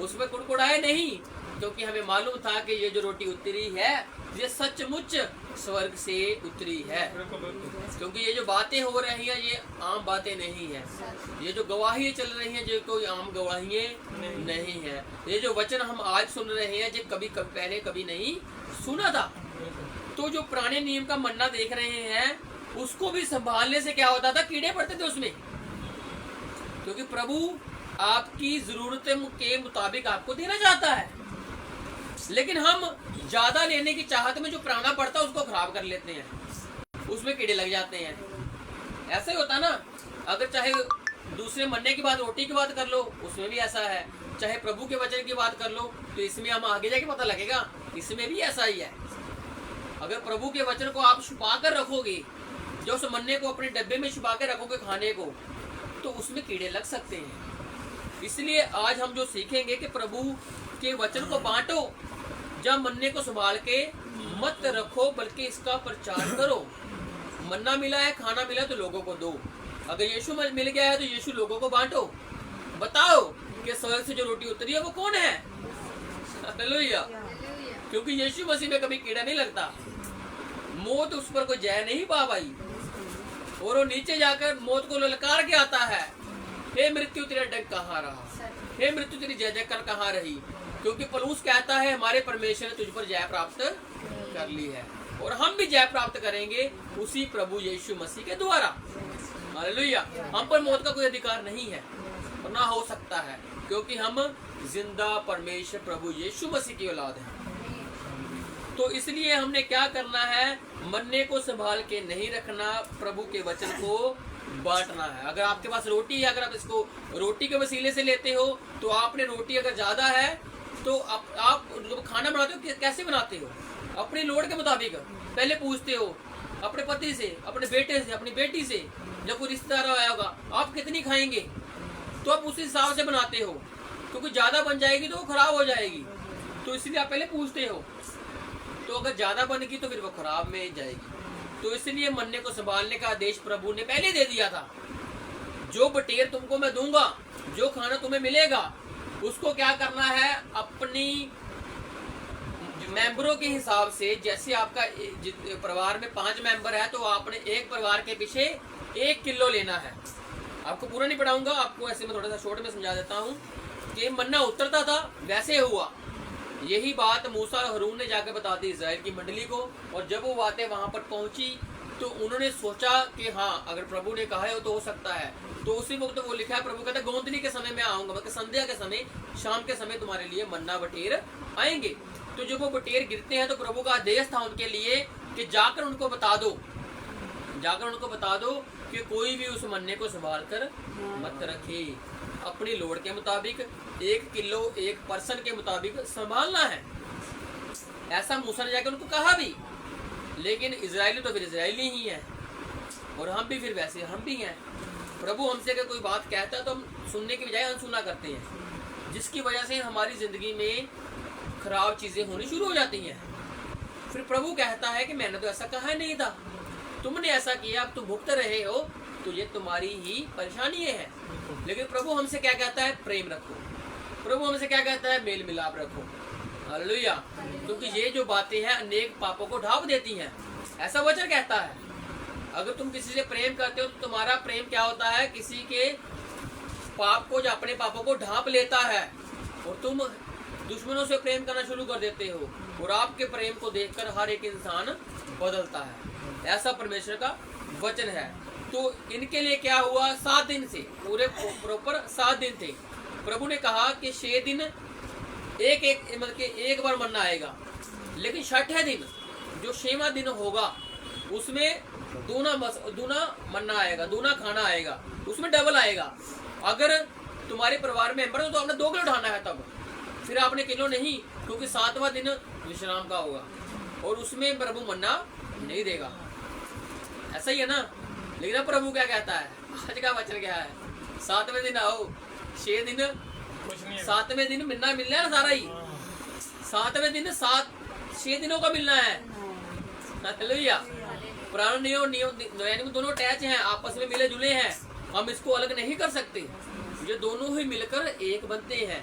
उसमें कुड़कुड़ाए नहीं, क्योंकि हमें मालूम था कि ये जो रोटी उतरी है ये सचमुच स्वर्ग से उतरी है। क्योंकि ये जो बातें हो रही हैं ये आम बातें नहीं है, ये जो गवाही चल रही हैं ये कोई आम गवाही नहीं है। ये जो वचन हम आज सुन रहे हैं ये कभी पहले कभी नहीं सुना था। तो जो पुराने नियम का मन्ना देख रहे हैं उसको भी संभालने से क्या होता था? कीड़े पड़ते थे उसमें, क्योंकि प्रभु आपकी जरूरतों के मुताबिक आपको देना चाहता है, लेकिन हम ज्यादा लेने की चाहत में जो पुराना पड़ता है उसको खराब कर लेते हैं, उसमें कीड़े लग जाते हैं। ऐसा ही होता ना, अगर चाहे दूसरे मन्ने की बात, रोटी की बात कर लो, उसमें भी ऐसा है, चाहे प्रभु के वचन की बात कर लो, तो इसमें हम आगे जाके पता लगेगा इसमें भी ऐसा ही है। अगर प्रभु के वचन को आप छुपा कर रखोगे, जो उस मन्ने को अपने डब्बे में छुपा के रखोगे खाने को, तो उसमें कीड़े लग सकते हैं। इसलिए आज हम जो सीखेंगे कि प्रभु के वचन को बांटो, जब मन्ने को संभाल के मत रखो बल्कि इसका प्रचार करो। मन्ना मिला है, खाना मिला है तो लोगों को दो। अगर यीशु मिल गया है तो यीशु लोगों को बांटो, बताओ कि स्वर्ग से जो रोटी उतरी है वो कौन है। हालेलुया। क्योंकि यीशु मसीह में कभी कीड़ा नहीं लगता, मौत उस पर कोई जय नहीं पा पाई, और वो नीचे जाकर मौत को ललकार के आता है, हे मृत्यु तेरा डंक कहाँ रहा, हे मृत्यु तेरी जय जयकार कहाँ रही। क्योंकि पौलुस कहता है हमारे परमेश्वर ने तुझ पर जय प्राप्त कर ली है, और हम भी जय प्राप्त करेंगे उसी प्रभु यीशु मसीह के द्वारा। हालेलुया। हम पर मौत का कोई अधिकार नहीं है और ना हो सकता है, क्योंकि हम जिंदा परमेश्वर प्रभु यीशु मसीह की औलाद हैं। तो इसलिए हमने क्या करना है? मन्ने को संभाल के नहीं रखना, प्रभु के वचन को बांटना है। अगर आपके पास रोटी है, अगर आप इसको रोटी के वसीले से लेते हो, तो आपने रोटी अगर ज्यादा है तो आप खाना बनाते हो कैसे बनाते हो? अपनी लोड़ के मुताबिक। पहले पूछते हो अपने पति से, अपने बेटे से, अपनी बेटी से, जब कोई रिश्तेदार आया होगा, आप कितनी खाएंगे? तो आप उस हिसाब से बनाते हो, क्योंकि ज्यादा बन जाएगी तो वो खराब हो जाएगी, तो इसलिए आप पहले पूछते हो। तो अगर ज्यादा बनेगी तो फिर वो खराब में जाएगी। तो इसलिए मन्ने को संभालने का आदेश प्रभु ने पहले दे दिया था। जो बटेर तुमको मैं दूंगा, जो खाना तुम्हें मिलेगा, उसको क्या करना है, अपनी मेंबरों के हिसाब से। जैसे आपका परिवार में 5 मेंबर है तो आपने एक परिवार के पीछे 1 किलो लेना है। आपको पूरा नहीं पढ़ाऊंगा, आपको ऐसे में थोड़ा सा शॉर्ट में समझा देता हूँ कि मन्ना उतरता था वैसे हुआ। यही बात मूसा और हारून ने जाकर बता दी इस्राएल की मंडली को। और जब वो बातें वहां पर पहुंची तो उन्होंने सोचा कि हाँ, अगर प्रभु ने कहा है तो हो सकता है। तो उसी वक्त वो लिखा है, प्रभु कहता है गोंदली के समय में आऊंगा, मतलब संध्या के समय, शाम के समय तुम्हारे लिए मन्ना बटेर आएंगे। तो जब वो बटेर गिरते हैं तो प्रभु का आदेश था उनके लिए कि जाकर उनको बता दो, जाकर उनको बता दो कि कोई भी उस मन्ने को संभाल कर मत रखे, अपनी लोड़ के मुताबिक 1 किलो 1 पर्सन के मुताबिक संभालना है। ऐसा मूसा ने जाकर उनको कहा भी। लेकिन इजरायली तो फिर इजरायली ही है, और हम भी फिर वैसे हम भी हैं। प्रभु हमसे अगर कोई बात कहता है तो हम सुनने की बजाय अनसुना करते हैं, जिसकी वजह से हमारी जिंदगी में खराब चीजें होनी शुरू हो जाती हैं। फिर प्रभु कहता है कि मैंने तो ऐसा कहा नहीं था, तुमने ऐसा किया, अब तुम भुगत रहे हो, तो ये तुम्हारी ही परेशानी है। लेकिन प्रभु हमसे क्या कहता है, प्रेम रखो। प्रभु हमसे क्या कहता है, मेल मिलाप रखो। हालेलुया। क्योंकि ये जो बातें हैं अनेक पापों को ढांप देती हैं, ऐसा वचन कहता है। अगर तुम किसी से प्रेम करते हो तो तुम्हारा प्रेम क्या होता है, किसी के पाप को, जो अपने पापों को ढांप लेता है, और तुम दुश्मनों से प्रेम करना शुरू कर देते हो, और आपके प्रेम को देखकर हर एक इंसान बदलता है। ऐसा परमेश्वर का वचन है। तो इनके लिए क्या हुआ, 7 दिन से, पूरे प्रॉपर 7 दिन थे। प्रभु ने कहा कि 6 दिन मतलब एक बार मन्ना आएगा, लेकिन 6ठे दिन जो 6वां दिन होगा उसमें दूना मन्ना आएगा, दूना खाना आएगा, उसमें डबल आएगा। अगर तुम्हारे परिवार में मेंबर हो तो आपने 2 किलो उठाना है, तब फिर आपने किलो नहीं, क्योंकि 7वां दिन विश्राम का होगा और उसमें प्रभु मन्ना नहीं देगा। ऐसा ही है ना। लेकिन अब प्रभु क्या कहता है, आज का वचन क्या है, 7वें दिन आओ, 6 दिन, 7वें दिन मिलना मिलना है सारा ही, 7वें दिन 6 दिनों का मिलना है। हालेलुया। पुराना नियम नया नियम दोनों अटैच हैं, आपस में मिले जुले हैं, हम इसको अलग नहीं कर सकते। ये दोनों ही मिलकर एक बनते हैं,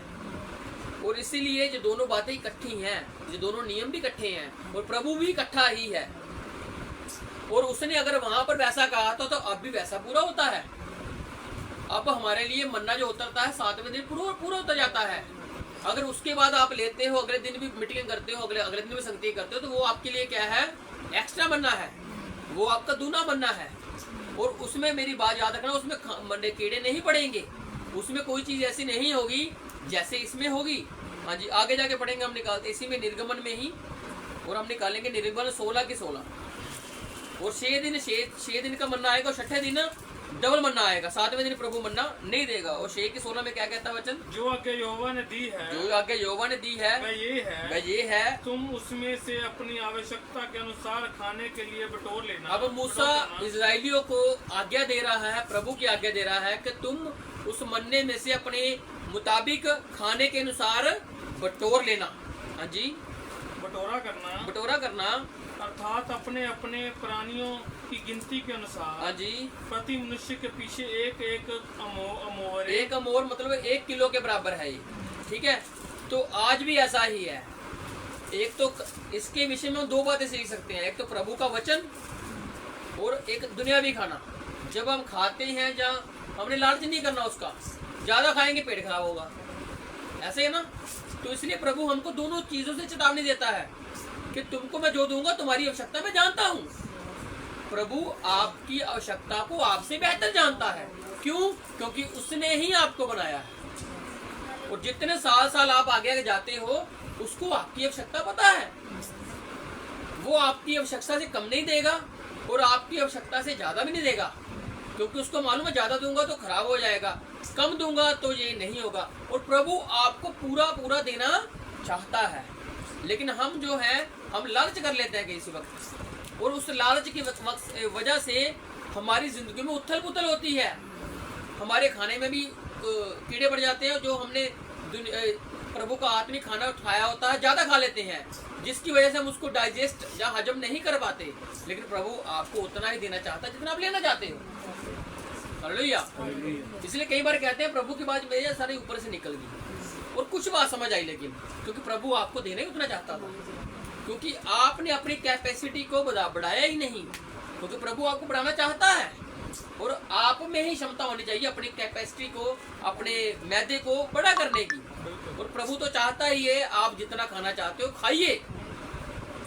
और इसीलिए जो दोनों बातें इकट्ठी हैं, ये दोनों नियम भी इकट्ठे हैं, और प्रभु भी इकट्ठा ही है। और उसने अगर वहां पर वैसा कहा था तो अब भी वैसा पूरा होता है। अब हमारे लिए मन्ना जो उतरता है 7वें दिन पूरा होता जाता है। अगर उसके बाद आप लेते हो, अगले दिन भी मीटिंग करते हो, अगले दिन भी संगति करते हो, तो वो आपके लिए क्या है, एक्स्ट्रा मन्ना है, वो आपका दूना मन्ना है। और उसमें मेरी बात याद रखना, उसमें मंडे कीड़े नहीं पड़ेंगे, उसमें कोई चीज ऐसी नहीं होगी जैसे इसमें होगी। हाँ जी, आगे जाके पढ़ेंगे, हम निकालते इसी में निर्गमन में ही, और हम निकालेंगे निर्गमन 16 की 16। और 6 दिन का मन्ना आएगा, और 6ठे दिन डबल मन्ना आएगा। 7वें दिन प्रभु मन्ना नहीं देगा। और 6 की 16 में क्या कहता है वचन, जो आज्ञा यहोवा ने दी है, जो आज्ञा यहोवा ने दी है वह ये है, तुम उसमें से अपनी आवश्यकता के अनुसार खाने के लिए बटोर लेना। अब मूसा इजराइलियों को आज्ञा दे रहा है, प्रभु की आज्ञा दे रहा है कि तुम उस मन्ने में से अपने मुताबिक खाने के अनुसार बटोर लेना। हाँ जी, बटोरा करना अर्थात अपने अपने प्राणियों की गिनती के अनुसार। हाँ जी, प्रति मनुष्य के पीछे एक अमोर। एक अमोर मतलब 1 किलो के बराबर है ये, ठीक है। तो आज भी ऐसा ही है। एक तो इसके विषय में हम 2 बातें सीख सकते हैं, एक तो प्रभु का वचन और एक दुनियावी खाना। जब हम खाते हैं, जहाँ हमने लालच नहीं करना उसका, ज्यादा खाएंगे पेट खराब होगा, ऐसे है ना। तो इसलिए प्रभु हमको दोनों चीजों से चेतावनी देता है कि तुमको मैं जो दूंगा तुम्हारी आवश्यकता मैं जानता हूँ। प्रभु आपकी आवश्यकता को आपसे बेहतर जानता है। क्यों? क्योंकि उसने ही आपको बनाया है, और जितने साल आप आगे जाते हो उसको आपकी आवश्यकता पता है। वो आपकी आवश्यकता से कम नहीं देगा और आपकी आवश्यकता से ज्यादा भी नहीं देगा, क्योंकि उसको मालूम है ज्यादा दूंगा तो खराब हो जाएगा, कम दूंगा तो ये नहीं होगा। और प्रभु आपको पूरा देना चाहता है, लेकिन हम जो है हम लालच कर लेते हैं किसी वक्त, और उस लालच की वजह से हमारी जिंदगी में उथल पुथल होती है। हमारे खाने में भी कीड़े पड़ जाते हैं, जो हमने प्रभु का आत्मिक खाना खाया होता है ज़्यादा खा लेते हैं, जिसकी वजह से हम उसको डाइजेस्ट या हजम नहीं कर पाते। लेकिन प्रभु आपको उतना ही देना चाहता है जितना आप लेना चाहते हो। हालेलुया। इसलिए कई बार कहते हैं प्रभु की बात मेरे सारे ऊपर से निकल गई और कुछ बात समझ आई, लेकिन क्योंकि प्रभु आपको देना ही उतना चाहता था, क्योंकि आपने अपनी कैपेसिटी को बढ़ाया ही नहीं, क्योंकि प्रभु आपको बढ़ाना चाहता है और आप में ही क्षमता होनी चाहिए अपनी कैपेसिटी को, अपने मैदे को बड़ा करने की। और प्रभु तो चाहता ही है आप जितना खाना चाहते हो खाइए।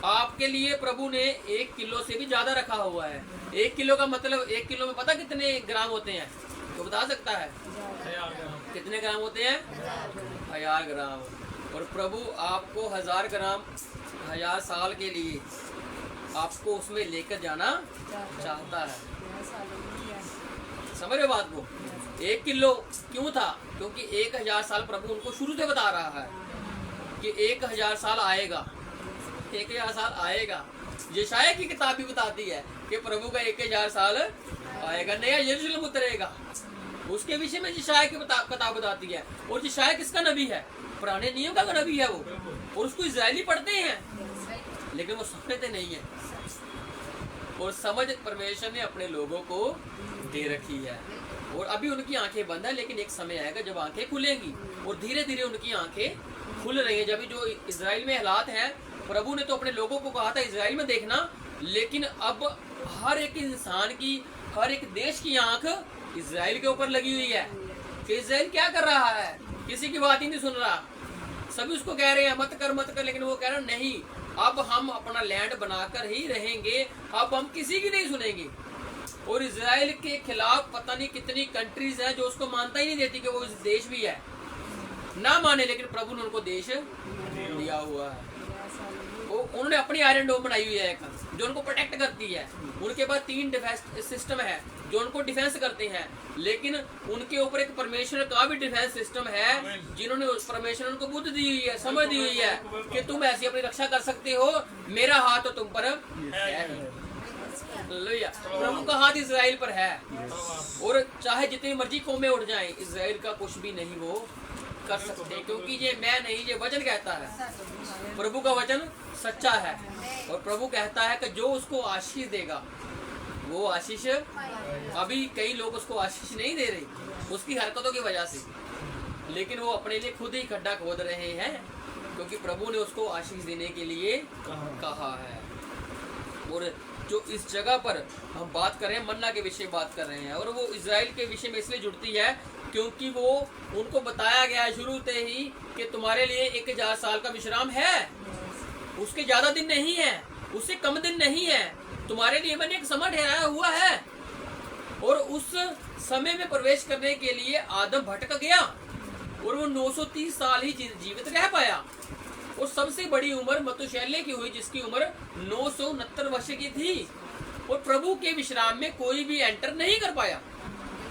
आपके लिए प्रभु ने 1 किलो से भी ज्यादा रखा हुआ है। 1 किलो का मतलब 1 किलो में पता कितने ग्राम होते हैं? तो बता सकता है कितने ग्राम होते हैं? 1000 ग्राम। और प्रभु आपको 1000 ग्राम 1000 साल के लिए आपको उसमें लेकर जाना चाहता है। समझ रहे बात को? 1 किलो क्यों था? क्योंकि 1000 साल प्रभु उनको शुरू से बता रहा है कि 1000 साल आएगा, 1000 साल आएगा। यशाया की किताब भी बताती है कि प्रभु का 1000 साल आएगा, नया यरूशलेम उतरेगा। उसके विषय में यशाया की किताब बताती है। और यशाया किसका नबी है? पुराने नियम का नबी है वो, और उसको इजरायली पढ़ते हैं लेकिन वो समझते नहीं है। और समझ परमेश्वर ने अपने लोगों को दे रखी है और अभी उनकी आंखें बंद है, लेकिन एक समय आएगा जब आंखें खुलेंगी और धीरे धीरे उनकी आंखें खुल रही हैं। जब जो इजराइल में हालात हैं, प्रभु ने तो अपने लोगों को कहा था इजराइल में देखना, लेकिन अब हर एक इंसान की, हर एक देश की आंख इजराइल के ऊपर लगी हुई है कि इजराइल क्या कर रहा है। किसी की बात ही नहीं सुन रहा, सभी उसको कह रहे हैं मत कर, लेकिन वो कह रहे हैं नहीं, अब हम अपना लैंड बनाकर ही रहेंगे, अब हम किसी की नहीं सुनेंगे। और इजराइल के खिलाफ पता नहीं कितनी कंट्रीज हैं जो उसको मानता ही नहीं देती कि वो इस देश भी है, ना माने, लेकिन प्रभु ने उनको देश दिया हुआ है। वो उन्होंने अपनी आयरन डोम बनाई हुई है एक, जो उनको प्रोटेक्ट करती है। उनके पास 3 डिफेंस सिस्टम है जो उनको डिफेंस करते हैं, लेकिन उनके ऊपर एक परमेश्वर का भी डिफेंस सिस्टम है, जिन्होंने परमेश्वर उनको बुद्धि दी हुई है, समझ दी हुई है कि तुम ऐसी अपनी रक्षा कर सकते हो, मेरा हाथ तो तुम पर है। प्रभु का हाथ इजराइल पर है और चाहे जितनी मर्जी कौमें उठ जाएं, इजराइल का कुछ भी नहीं वो कर सकते, क्योंकि ये मैं नहीं, ये वचन कहता है। प्रभु का वचन सच्चा है और प्रभु कहता है कि जो उसको आशीष देगा वो आशीष, अभी कई लोग उसको आशीष नहीं दे रहे उसकी हरकतों की वजह से, लेकिन वो अपने लिए खुद ही खड्डा खोद रहे हैं, क्योंकि प्रभु ने उसको आशीष देने के लिए कहा है। और जो इस जगह पर हम बात कर रहे हैं, मन्ना के विषय बात कर रहे हैं, और वो इजराइल के विषय में इसलिए जुड़ती है क्योंकि वो उनको बताया गया है शुरू से ही कि तुम्हारे लिए 1000 साल का विश्राम है, उसके ज्यादा दिन नहीं है, उससे कम दिन नहीं है, तुम्हारे लिए मैंने एक समय ठहराया हुआ है। और उस समय में प्रवेश करने के लिए आदम भटक गया और वो 930 साल ही जीवित रह पाया। और सबसे बड़ी उम्र मतुशैले की हुई, जिसकी उम्र 969 वर्ष की थी, और प्रभु के विश्राम में कोई भी एंटर नहीं कर पाया।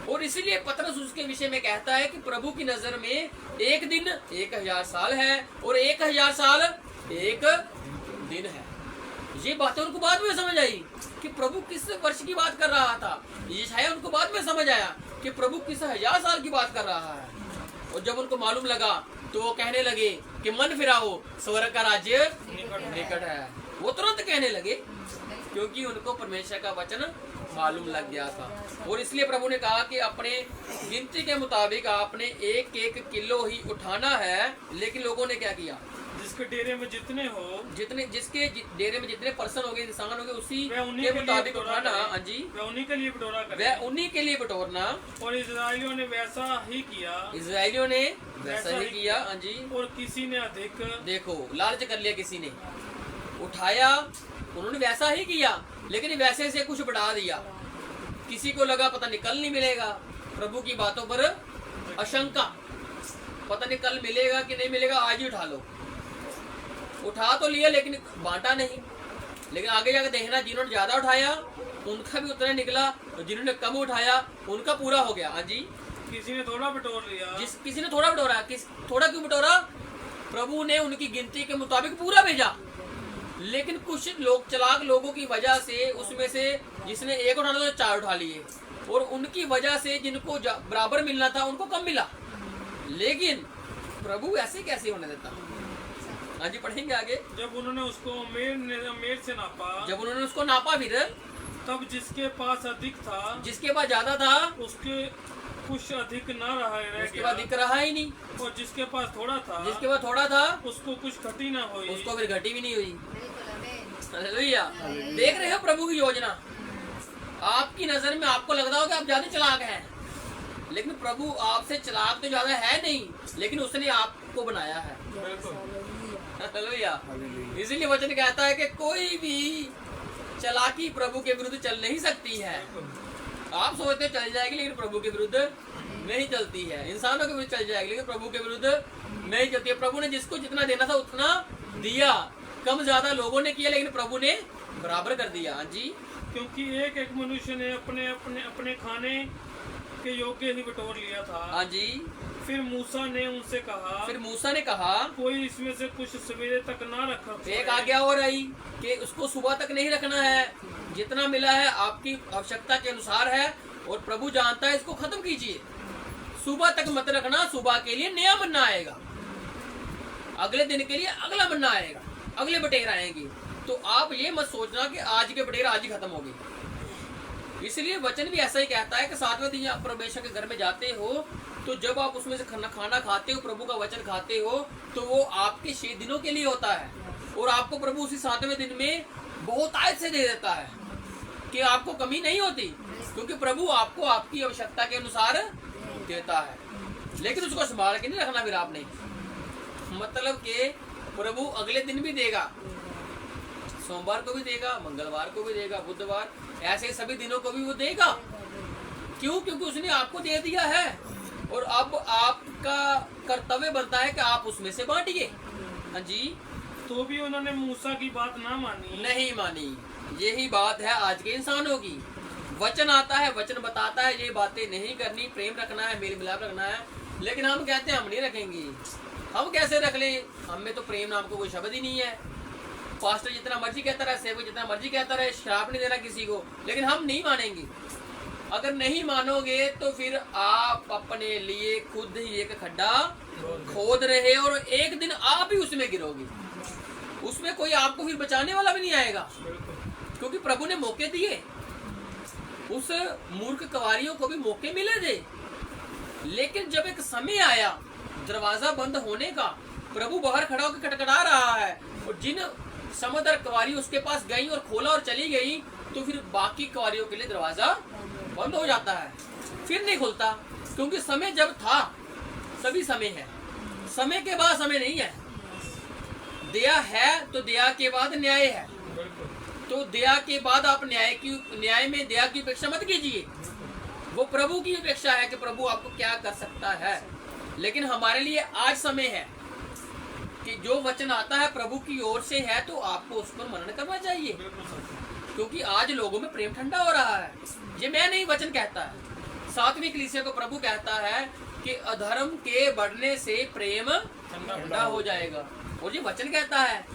और इसीलिए पतरस उसके विषय में कहता है कि प्रभु की नजर में एक दिन 1000 साल है और 1000 साल एक दिन है। ये बातें उनको बाद में समझ आई कि प्रभु किस वर्ष की बात कर रहा था। ये शायद उनको बाद में समझ आया कि प्रभु किस 1000 साल की बात कर रहा है। और जब उनको मालूम लगा तो वो कहने लगे कि मन फिराओ, स्वर्ग का राज्य निकट है। वो तुरंत कहने लगे क्योंकि उनको परमेश्वर का वचन मालूम लग गया था। और इसलिए प्रभु ने कहा कि अपने गिनती के मुताबिक आपने 1-1 किलो ही उठाना है। लेकिन लोगों ने क्या किया? जिसके डेरे में जितने हो, जिसके डेरे में जितने पर्सन हो गए, इंसान हो गए, उसी के मुताबिक उठाना। हाँ जी, वह उन्हीं के लिए बटोरा करे, वह उन्हीं के लिए बटोरना। और इजराइलियों ने वैसा ही किया, इजराइलियों ने वैसा ही किया। हाँ जी। और किसी ने अधिक, देखो लालच कर लिया, किसी ने उठाया, उन्होंने वैसा ही किया, लेकिन वैसे से कुछ बढ़ा दिया। किसी को लगा पता नहीं कल नहीं मिलेगा, प्रभु की बातों पर आशंका, पता नहीं कल मिलेगा कि नहीं मिलेगा, आज ही उठा लो। उठा तो लिया लेकिन बांटा नहीं। लेकिन आगे जाकर देखना, जिन्होंने ज्यादा उठाया उनका भी उतना निकला, और जिन्होंने कम उठाया उनका पूरा हो गया। हाँ जी। किसी ने थोड़ा बटोर लिया, किसी ने थोड़ा बटोरा। थोड़ा क्यों बटोरा? प्रभु ने उनकी गिनती के मुताबिक पूरा भेजा, लेकिन कुछ लोग चालाक लोगों की वजह से उसमें से जिसने एक उठाना था 4 उठा लिए, और उनकी वजह से जिनको बराबर मिलना था उनको कम मिला। लेकिन प्रभु ऐसे कैसे होने देता? हाँ जी, पढ़ेंगे आगे। जब उन्होंने उसको मेर से नापा, जब उन्होंने उसको नापा फिर, तब जिसके पास अधिक था, जिसके पास ज्यादा था उसके कुछ अधिक न रहा रह उसके गया, बाद दिख रहा ही नहीं, और जिसके पास थोड़ा था, जिसके पास थोड़ा था उसको कुछ घटी ना हुई, उसको फिर घटी भी नहीं हुई। हालेलुया। देख रहे हो प्रभु की योजना? आपकी नजर में आपको लग रहा हो कि आप ज्यादा चालाक हैं, लेकिन प्रभु आपसे चालाक तो ज्यादा है नहीं, लेकिन उसने आपको बनाया है। हालेलुया। इसीलिए वचन कहता है कि कोई भी चालाकी प्रभु के विरुद्ध चल नहीं सकती है। आप सोचते हो चल जाएगी, लेकिन प्रभु के विरुद्ध नहीं चलती है। इंसानों के विरुद्ध चल जाएगी, लेकिन प्रभु के विरुद्ध नहीं चलती है। प्रभु ने जिसको जितना देना था उतना दिया, कम ज्यादा लोगों ने किया, लेकिन प्रभु ने बराबर कर दिया। हाँ जी, क्योंकि एक एक मनुष्य ने अपने अपने अपने खाने के योग्य ही बटोर लिया था। हाँ जी। फिर मूसा ने उनसे कहा, फिर मूसा ने कहा कोई इसमें से कुछ सवेरे तक ना रखा। एक आज्ञा और आई कि उसको सुबह तक नहीं रखना है, जितना मिला है आपकी आवश्यकता के अनुसार है, और प्रभु जानता है इसको खत्म कीजिए। सुबह तक मत रखना, सुबह के लिए नया बनना आएगा, अगले दिन के लिए अगला बनना आएगा, अगले बटेर आएंगे। तो आप ये मत सोचना कि आज के बटेर आज ही खत्म हो गए। इसलिए वचन भी ऐसा ही कहता है कि 7वें दिन आप परमेश्वर के घर में जाते हो, तो जब आप उसमें से खाना खाते हो, प्रभु का वचन खाते हो, तो वो आपके 6 दिनों के लिए होता है, और आपको प्रभु उसी 7वें दिन में बहुत आयत से दे देता है कि आपको कमी नहीं होती, क्योंकि प्रभु आपको आपकी आवश्यकता के अनुसार देता है। लेकिन उसको संभाल के नहीं रखना फिर आपने, मतलब कि प्रभु अगले दिन भी देगा, सोमवार को भी देगा, मंगलवार को भी देगा, बुधवार, ऐसे सभी दिनों को भी वो देगा। क्यों? क्योंकि उसने आपको दे दिया है, और अब आपका कर्तव्य बनता है कि आप उसमें से बांटिए। हाँ जी। तो भी उन्होंने मूसा की बात ना मानी, नहीं मानी। यही बात है आज के इंसानों की। वचन आता है, वचन बताता है ये बातें नहीं करनी, प्रेम रखना है, मेल मिलाप रखना है, लेकिन हम कहते हैं हम नहीं रखेंगे। हम कैसे रख ले? हम में तो प्रेम नाम को कोई शब्द ही नहीं है। पास्टर जितना मर्जी कहता रहे, सेवक जितना मर्जी कहता रहे, श्राप नहीं देना किसी को, लेकिन हम नहीं मानेंगे। अगर नहीं मानोगे तो फिर आप अपने लिए खुद ही एक खड्डा खोद रहे, और एक दिन आप ही उसमें गिरोगे। उसमें कोई आपको फिर बचाने वाला भी नहीं आएगा, क्योंकि प्रभु ने मौके दिए। उस मूर्ख कवारियों को भी मौके मिले थे, लेकिन जब एक समय आया दरवाजा बंद होने का, प्रभु बाहर खड़ा होकर खटखटा रहा है, और जिन समझदार कवारी उसके पास गई और खोला और चली गई, तो फिर बाकी कवारियों के लिए दरवाजा बंद हो जाता है, फिर नहीं खुलता, क्योंकि समय जब था सभी समय है, समय के बाद समय नहीं है। दया है तो दया के बाद न्याय है, तो दया के बाद आप न्याय में दया की अपेक्षा मत कीजिए। वो प्रभु की अपेक्षा है कि प्रभु आपको क्या कर सकता है। लेकिन हमारे लिए आज समय है कि जो वचन आता है प्रभु की ओर से है, तो आपको उस पर मनन करना चाहिए, क्योंकि आज लोगों में प्रेम ठंडा हो रहा है। ये मैं नहीं, वचन कहता है। 7वीं कलीसिया को प्रभु कहता है कि अधर्म के बढ़ने से प्रेम ठंडा हो जाएगा, और ये वचन कहता है,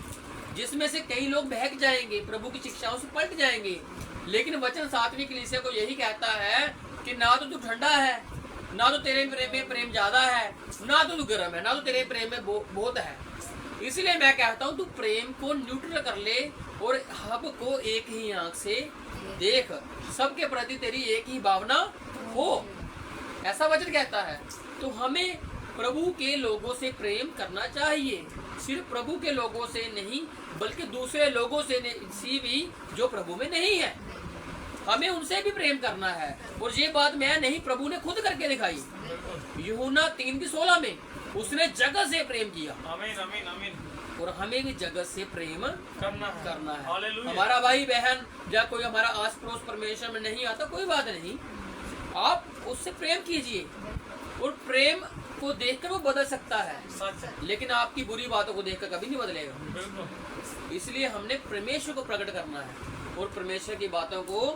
जिसमें से कई लोग बहक जाएंगे, प्रभु की शिक्षाओं से पलट जाएंगे। लेकिन वचन 7वीं कलीसिया को यही कहता है कि ना तो तू ठंडा है, ना तो तेरे प्रेम में प्रेम ज्यादा है, ना तो तू गर्म है, ना तो तेरे प्रेम में बहुत है। इसलिए मैं कहता हूँ तू प्रेम को न्यूट्रल कर ले, और हब को एक ही आंख से देख, सबके प्रति तेरी एक ही भावना हो, ऐसा वचन कहता है। तो हमें प्रभु के लोगों से प्रेम करना चाहिए, सिर्फ प्रभु के लोगों से नहीं, बल्कि दूसरे लोगों से भी जो प्रभु में नहीं है, हमें उनसे भी प्रेम करना है। और ये बात मैं नहीं, प्रभु ने खुद करके दिखाई। यूहन्ना 3:16 में उसने जगत से प्रेम किया। आमीन आमीन आमीन। और हमें भी जगत से प्रेम करना है। हालेलुया। हमारा भाई बहन या कोई हमारा आस पड़ोस परमेश्वर में नहीं आता, कोई बात नहीं, आप उससे प्रेम कीजिए, और प्रेम को देखकर वो बदल सकता है, लेकिन आपकी बुरी बातों को देखकर कभी नहीं बदलेगा। इसलिए हमने परमेश्वर को प्रकट करना है, और परमेश्वर की बातों को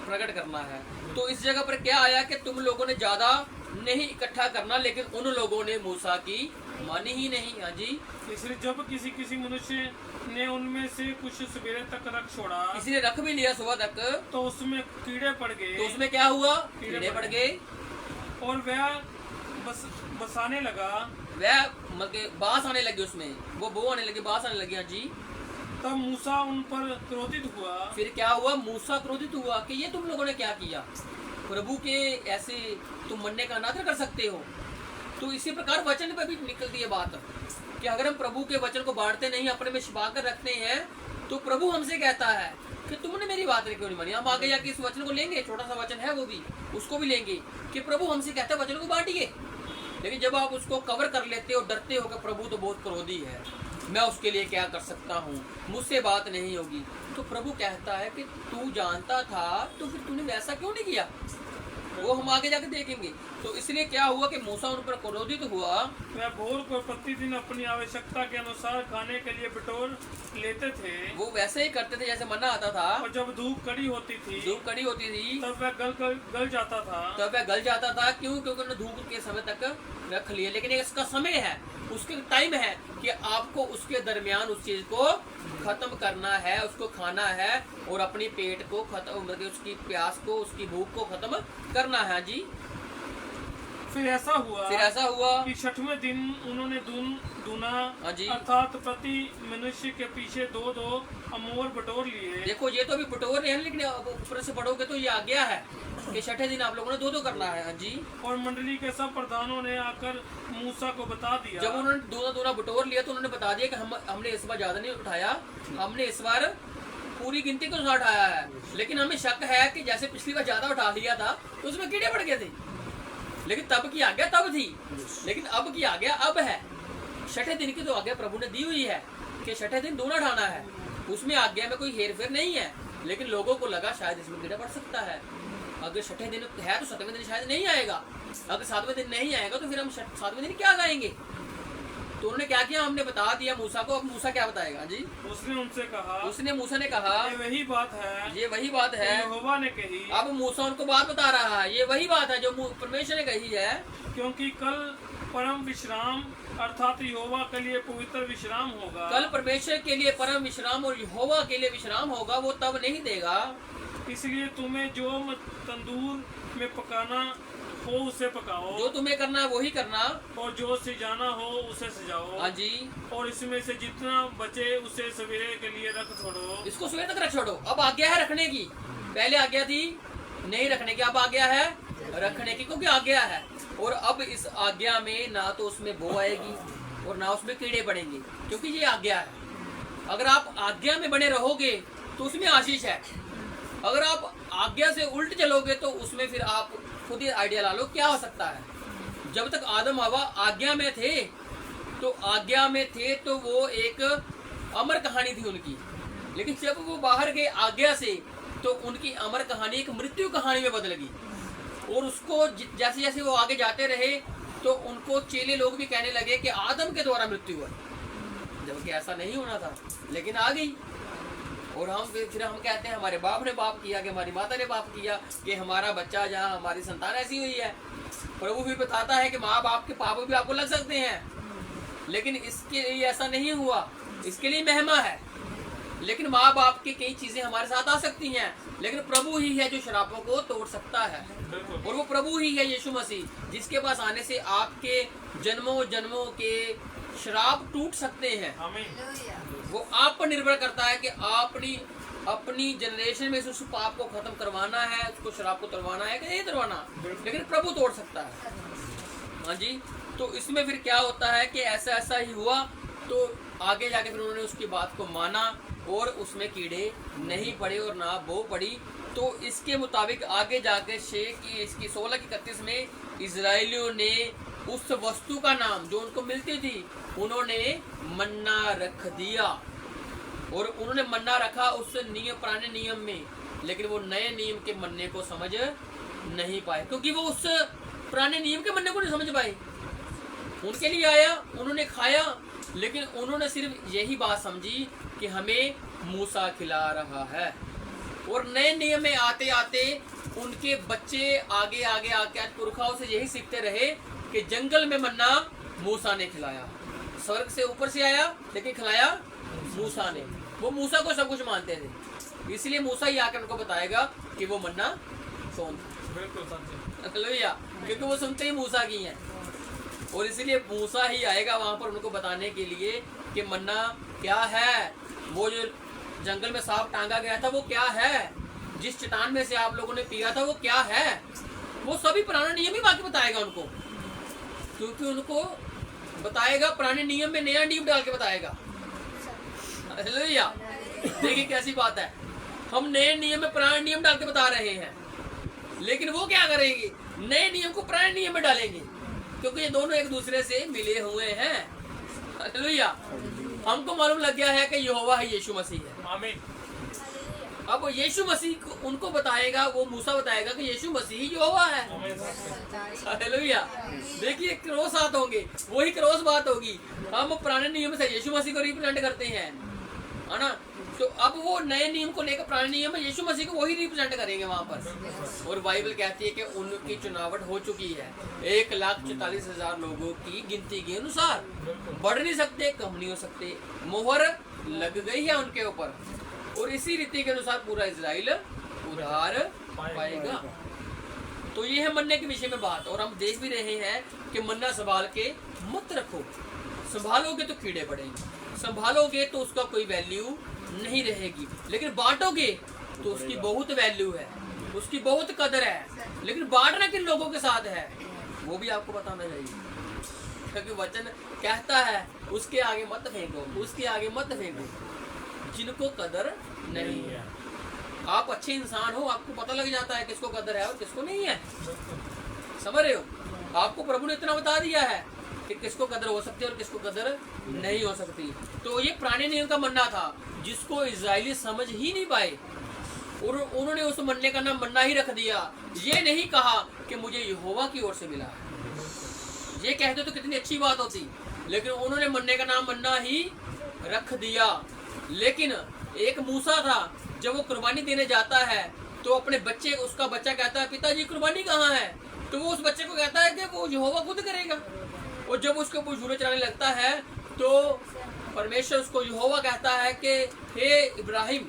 प्रकट करना है। तो इस जगह पर क्या आया कि तुम लोगों ने ज्यादा नहीं इकट्ठा करना, लेकिन उन लोगों ने मूसा की मानी ही नहीं। हाँ जी, इसलिए जब किसी मनुष्य ने उनमें से कुछ सवेरे तक रख छोड़ा, इसलिए रख भी लिया सुबह तक, तो उसमें कीड़े पड़ गए। तो उसमें क्या हुआ? कीड़े पड़ गए। और वह बसाने लगा, वह मतलब बास आने लगी, उसमें वो बो आने लगी, बास आने लगी। हाँ जी, तब मूसा उन पर क्रोधित हुआ। फिर क्या हुआ? मूसा क्रोधित हुआ कि ये तुम लोगों ने क्या किया, प्रभु के ऐसे तुम मन्ने का अनादर कर सकते हो। तो इसी प्रकार वचन पे भी निकलती है बात कि अगर हम प्रभु के वचन को बांटते नहीं, अपने में छिपा कर रखते हैं, तो प्रभु हमसे कहता है कि तुमने मेरी बात क्यों नहीं मानी। हम आगे जाके इस वचन को लेंगे, छोटा सा वचन है वो भी, उसको भी लेंगे कि प्रभु हमसे कहता है वचन को बांटिए। लेकिन जब आप उसको कवर कर लेते हो, डरते हो कि प्रभु तो बहुत क्रोधी है, मैं उसके लिए क्या कर सकता हूँ, मुझसे बात नहीं होगी, तो प्रभु कहता है कि तू जानता था तो फिर तूने वैसा क्यों नहीं किया। वो हम आगे जाके देखेंगे। तो इसलिए क्या हुआ कि मूसा उन पर क्रोधित हुआ। वह भोर को प्रतिदिन अपनी आवश्यकता के अनुसार खाने के लिए बटोर लेते थे। वो वैसे ही करते थे जैसे मन्ना आता था। और जब धूप कड़ी होती थी, तब वह गल जाता था। क्यों? क्योंकि उन्होंने धूप के समय तक रख लिया। लेकिन इसका समय है, उसके टाइम है कि आपको उसके दरमियान उस चीज को खत्म करना है, उसको खाना है और अपनी पेट को खत्म, मतलब उसकी प्यास को, उसकी भूख को खत्म करना है। जी, फिर ऐसा हुआ कि छठवें दिन उन्होंने दूना अर्थात प्रति मनुष्य के पीछे 2-2 अमोर बटोर लिए। देखो ये तो अभी बटोर रहे हैं, लेकिन ऊपर से पढ़ोगे तो ये आ गया है कि छठे दिन आप लोगों ने 2-2 करना है। हाँ जी, और मंडली के सब प्रधानों ने आकर मूसा को बता दिया। जब उन्होंने 2-2 बटोर लिया तो उन्होंने बता दिया कि हमने इस बार ज्यादा नहीं उठाया, हमने इस बार पूरी गिनती को उठाया है। लेकिन हमें शक है कि जैसे पिछली बार ज्यादा उठा लिया था तो उसमें कीड़े पड़ गए थे। लेकिन तब की आज्ञा तब थी, लेकिन अब की आज्ञा अब है। छठे दिन की तो आज्ञा प्रभु ने दी हुई है कि छठे दिन दूना ठाना है, उसमें आज्ञा में कोई हेर फेर नहीं है। लेकिन लोगों को लगा शायद इसमें कीड़ा पड़ सकता है। अगर छठे दिन है तो 7वें दिन शायद नहीं आएगा, अगर 7वें दिन नहीं आएगा तो फिर हम 7वें दिन क्या गाएंगे। तो उन्होंने क्या किया? हमने बता दिया मूसा को। अब मूसा क्या बताएगा? जी, उसने मूसा ने कहा ये वही बात है यहोवा ने कही। अब मूसा उनको बात बता रहा है, ये वही बात है जो परमेश्वर ने कही है। क्योंकि कल परम विश्राम अर्थात यहोवा के लिए पवित्र विश्राम होगा। कल परमेश्वर के लिए परम विश्राम और यहोवा के लिए विश्राम होगा, वो तब नहीं देगा। इसलिए तुम्हें जो तंदूर में पकाना हो उसे पकाओ, जो तुम्हें करना है वही करना, और जो सजाना हो उसे सजाओ। हाँ जी, और इसमें से जितना बचे उसे सवेरे के लिए रख छोड़ो। इसको सवेरे तक रख छोड़ो। अब आज्ञा है रखने की, पहले आज्ञा थी नहीं रखने की, अब आज्ञा है रखने की, क्योंकि आज्ञा है। और अब इस आज्ञा में ना तो उसमें बो आएगी और ना उसमें कीड़े पड़ेंगे, क्योंकि ये आज्ञा है। अगर आप आज्ञा में बने रहोगे तो उसमें आशीष है। अगर आप आज्ञा से उल्ट चलोगे तो उसमें फिर आप खुद ही आइडिया ला लो क्या हो सकता है। जब तक आदम हवा आज्ञा में थे तो वो एक अमर कहानी थी उनकी। लेकिन जब वो बाहर गए आज्ञा से तो उनकी अमर कहानी एक मृत्यु कहानी में बदल गई। और उसको जैसे जैसे वो आगे जाते रहे तो उनको चेले लोग भी कहने लगे कि आदम के द्वारा मृत्यु हुआ, जबकि ऐसा नहीं होना था, लेकिन आ गई। और फिर हम कहते हैं हमारे बाप ने पाप किया, कि हमारी माता ने पाप किया, कि हमारा बच्चा जहाँ हमारी संतान ऐसी हुई है। प्रभु भी बताता है कि माँ बाप के पाप भी आपको लग सकते हैं, लेकिन इसके लिए ऐसा नहीं हुआ, इसके लिए महिमा है। लेकिन माँ बाप की कई चीजें हमारे साथ आ सकती हैं, लेकिन प्रभु ही है जो शरापों को तोड़ सकता है। और वो प्रभु ही है यीशु मसीह, जिसके पास आने से आपके जन्मों जन्मों के श्राप टूट सकते हैं। वो आप पर निर्भर करता है कि आपने अपनी जनरेशन में उस पाप को खत्म करवाना है, उसको श्राप को तोड़वाना है कि नहीं तोड़वाना, लेकिन प्रभु तोड़ सकता है। हाँ जी, तो इसमें फिर क्या होता है कि ऐसा ही हुआ। तो आगे जाके फिर उन्होंने उसकी बात को माना और उसमें कीड़े नहीं पड़े और ना बो पड़ी। तो इसके मुताबिक आगे जाके इसकी 16:31 में इजराइलियों ने उस वस्तु का नाम जो उनको मिलती थी उन्होंने मन्ना रख दिया। और उन्होंने मन्ना रखा उस पुराने नियम में, लेकिन वो नए नियम के मन्ने को समझ नहीं पाए, क्योंकि वो उस पुराने नियम के मन्ने को नहीं समझ पाए। उनके लिए आया, उन्होंने खाया, लेकिन उन्होंने सिर्फ यही बात समझी कि हमें मूसा खिला रहा है। और नए नियम में आते आते उनके बच्चे आगे आगे पुरखाओं से यही सीखते रहे कि जंगल में मन्ना मूसा ने खिलाया। स्वर्ग से ऊपर से आया लेकिन खिलाया मूसा ने। वो मूसा को सब कुछ मानते थे, इसलिए मूसा ही आकर उनको बताएगा कि वो मन्ना कौन था। बिल्कुल सच। हालेलुया, क्योंकि वो सुनते ही मूसा की हैं, और इसलिए मूसा ही आएगा वहां पर उनको बताने के लिए कि मन्ना क्या है, वो जो जंगल में सांप टांगा गया था वो क्या है, जिस चट्टान में से आप लोगों ने पिया था वो क्या है। वो सभी पुराने नियम ही बाकी बताएगा उनको, क्योंकि उनको बताएगा पुराने नियम में नया नियम डाल के बताएगा। हालेलुया, देखिए कैसी बात है, हम नए नियम में पुराने नियम डाल के बता रहे हैं, लेकिन वो क्या करेंगे, नए नियम को पुराने नियम में डालेंगे, क्योंकि ये दोनों एक दूसरे से मिले हुए हैं। हालेलुया, हमको मालूम लग गया है कि यहोवा है, यीशु मसीह है। आमीन। अब यीशु मसीह को उनको बताएगा, वो मूसा बताएगा कि यीशु मसीह यहोवा है। हालेलुया, देखिए क्रॉस हाथ होंगे, वही क्रॉस बात होगी। हम पुराने नियम से यीशु मसीह को रिप्रेजेंट करते हैं, है ना, तो अब वो नए नियम को लेकर पुराने नियम में यीशु मसीह को वही रिप्रेजेंट करेंगे वहां पर। और बाइबल कहती है कि उनकी चुनावट हो चुकी है 1,44,000 लोगों की गिनती के अनुसार, बढ़ नहीं सकते, कम नहीं हो सकते, मोहर लग गई है उनके ऊपर, और इसी रीति के अनुसार पूरा इजराइल उद्धार पाएगा। तो ये है मन्ने के विषय में बात, और हम देख भी रहे हैं कि मन्ना संभाल के मत रखो, संभालोगे तो कीड़े पड़ेंगे, संभालोगे तो उसका कोई वैल्यू नहीं रहेगी, लेकिन बांटोगे तो उसकी बहुत वैल्यू है, उसकी बहुत कदर है। लेकिन बांटना किन लोगों के साथ है वो भी आपको बताना चाहिए, क्योंकि वचन कहता है उसके आगे मत फेंको, उसके आगे मत फेंको जिनको कदर नहीं है। आप अच्छे इंसान हो, आपको पता लग जाता है किसको कदर है और किसको नहीं है, समझ रहे हो। आपको प्रभु ने इतना बता दिया है कि किसको कदर हो सकती है और किसको कदर नहीं हो सकती। तो ये पुराने नियम का मन्ना था जिसको इजरायली समझ ही नहीं पाए, और उन्होंने उस मन्ने का नाम मन्ना ही रख दिया। ये नहीं कहा कि मुझे यहोवा की ओर से मिला है, ये कहते तो कितनी अच्छी बात होती, लेकिन उन्होंने मन्ने का नाम मन्ना ही रख दिया। लेकिन एक मूसा था, जब वो कुर्बानी देने जाता है तो अपने बच्चे, उसका बच्चा कहता है पिताजी कुर्बानी कहाँ है, तो वो उस बच्चे को कहता है कि वो यहोवा खुद करेगा। और जब उसके ऊपर झूले चलाने लगता है तो परमेश्वर उसको यहोवा कहता है कि हे इब्राहिम,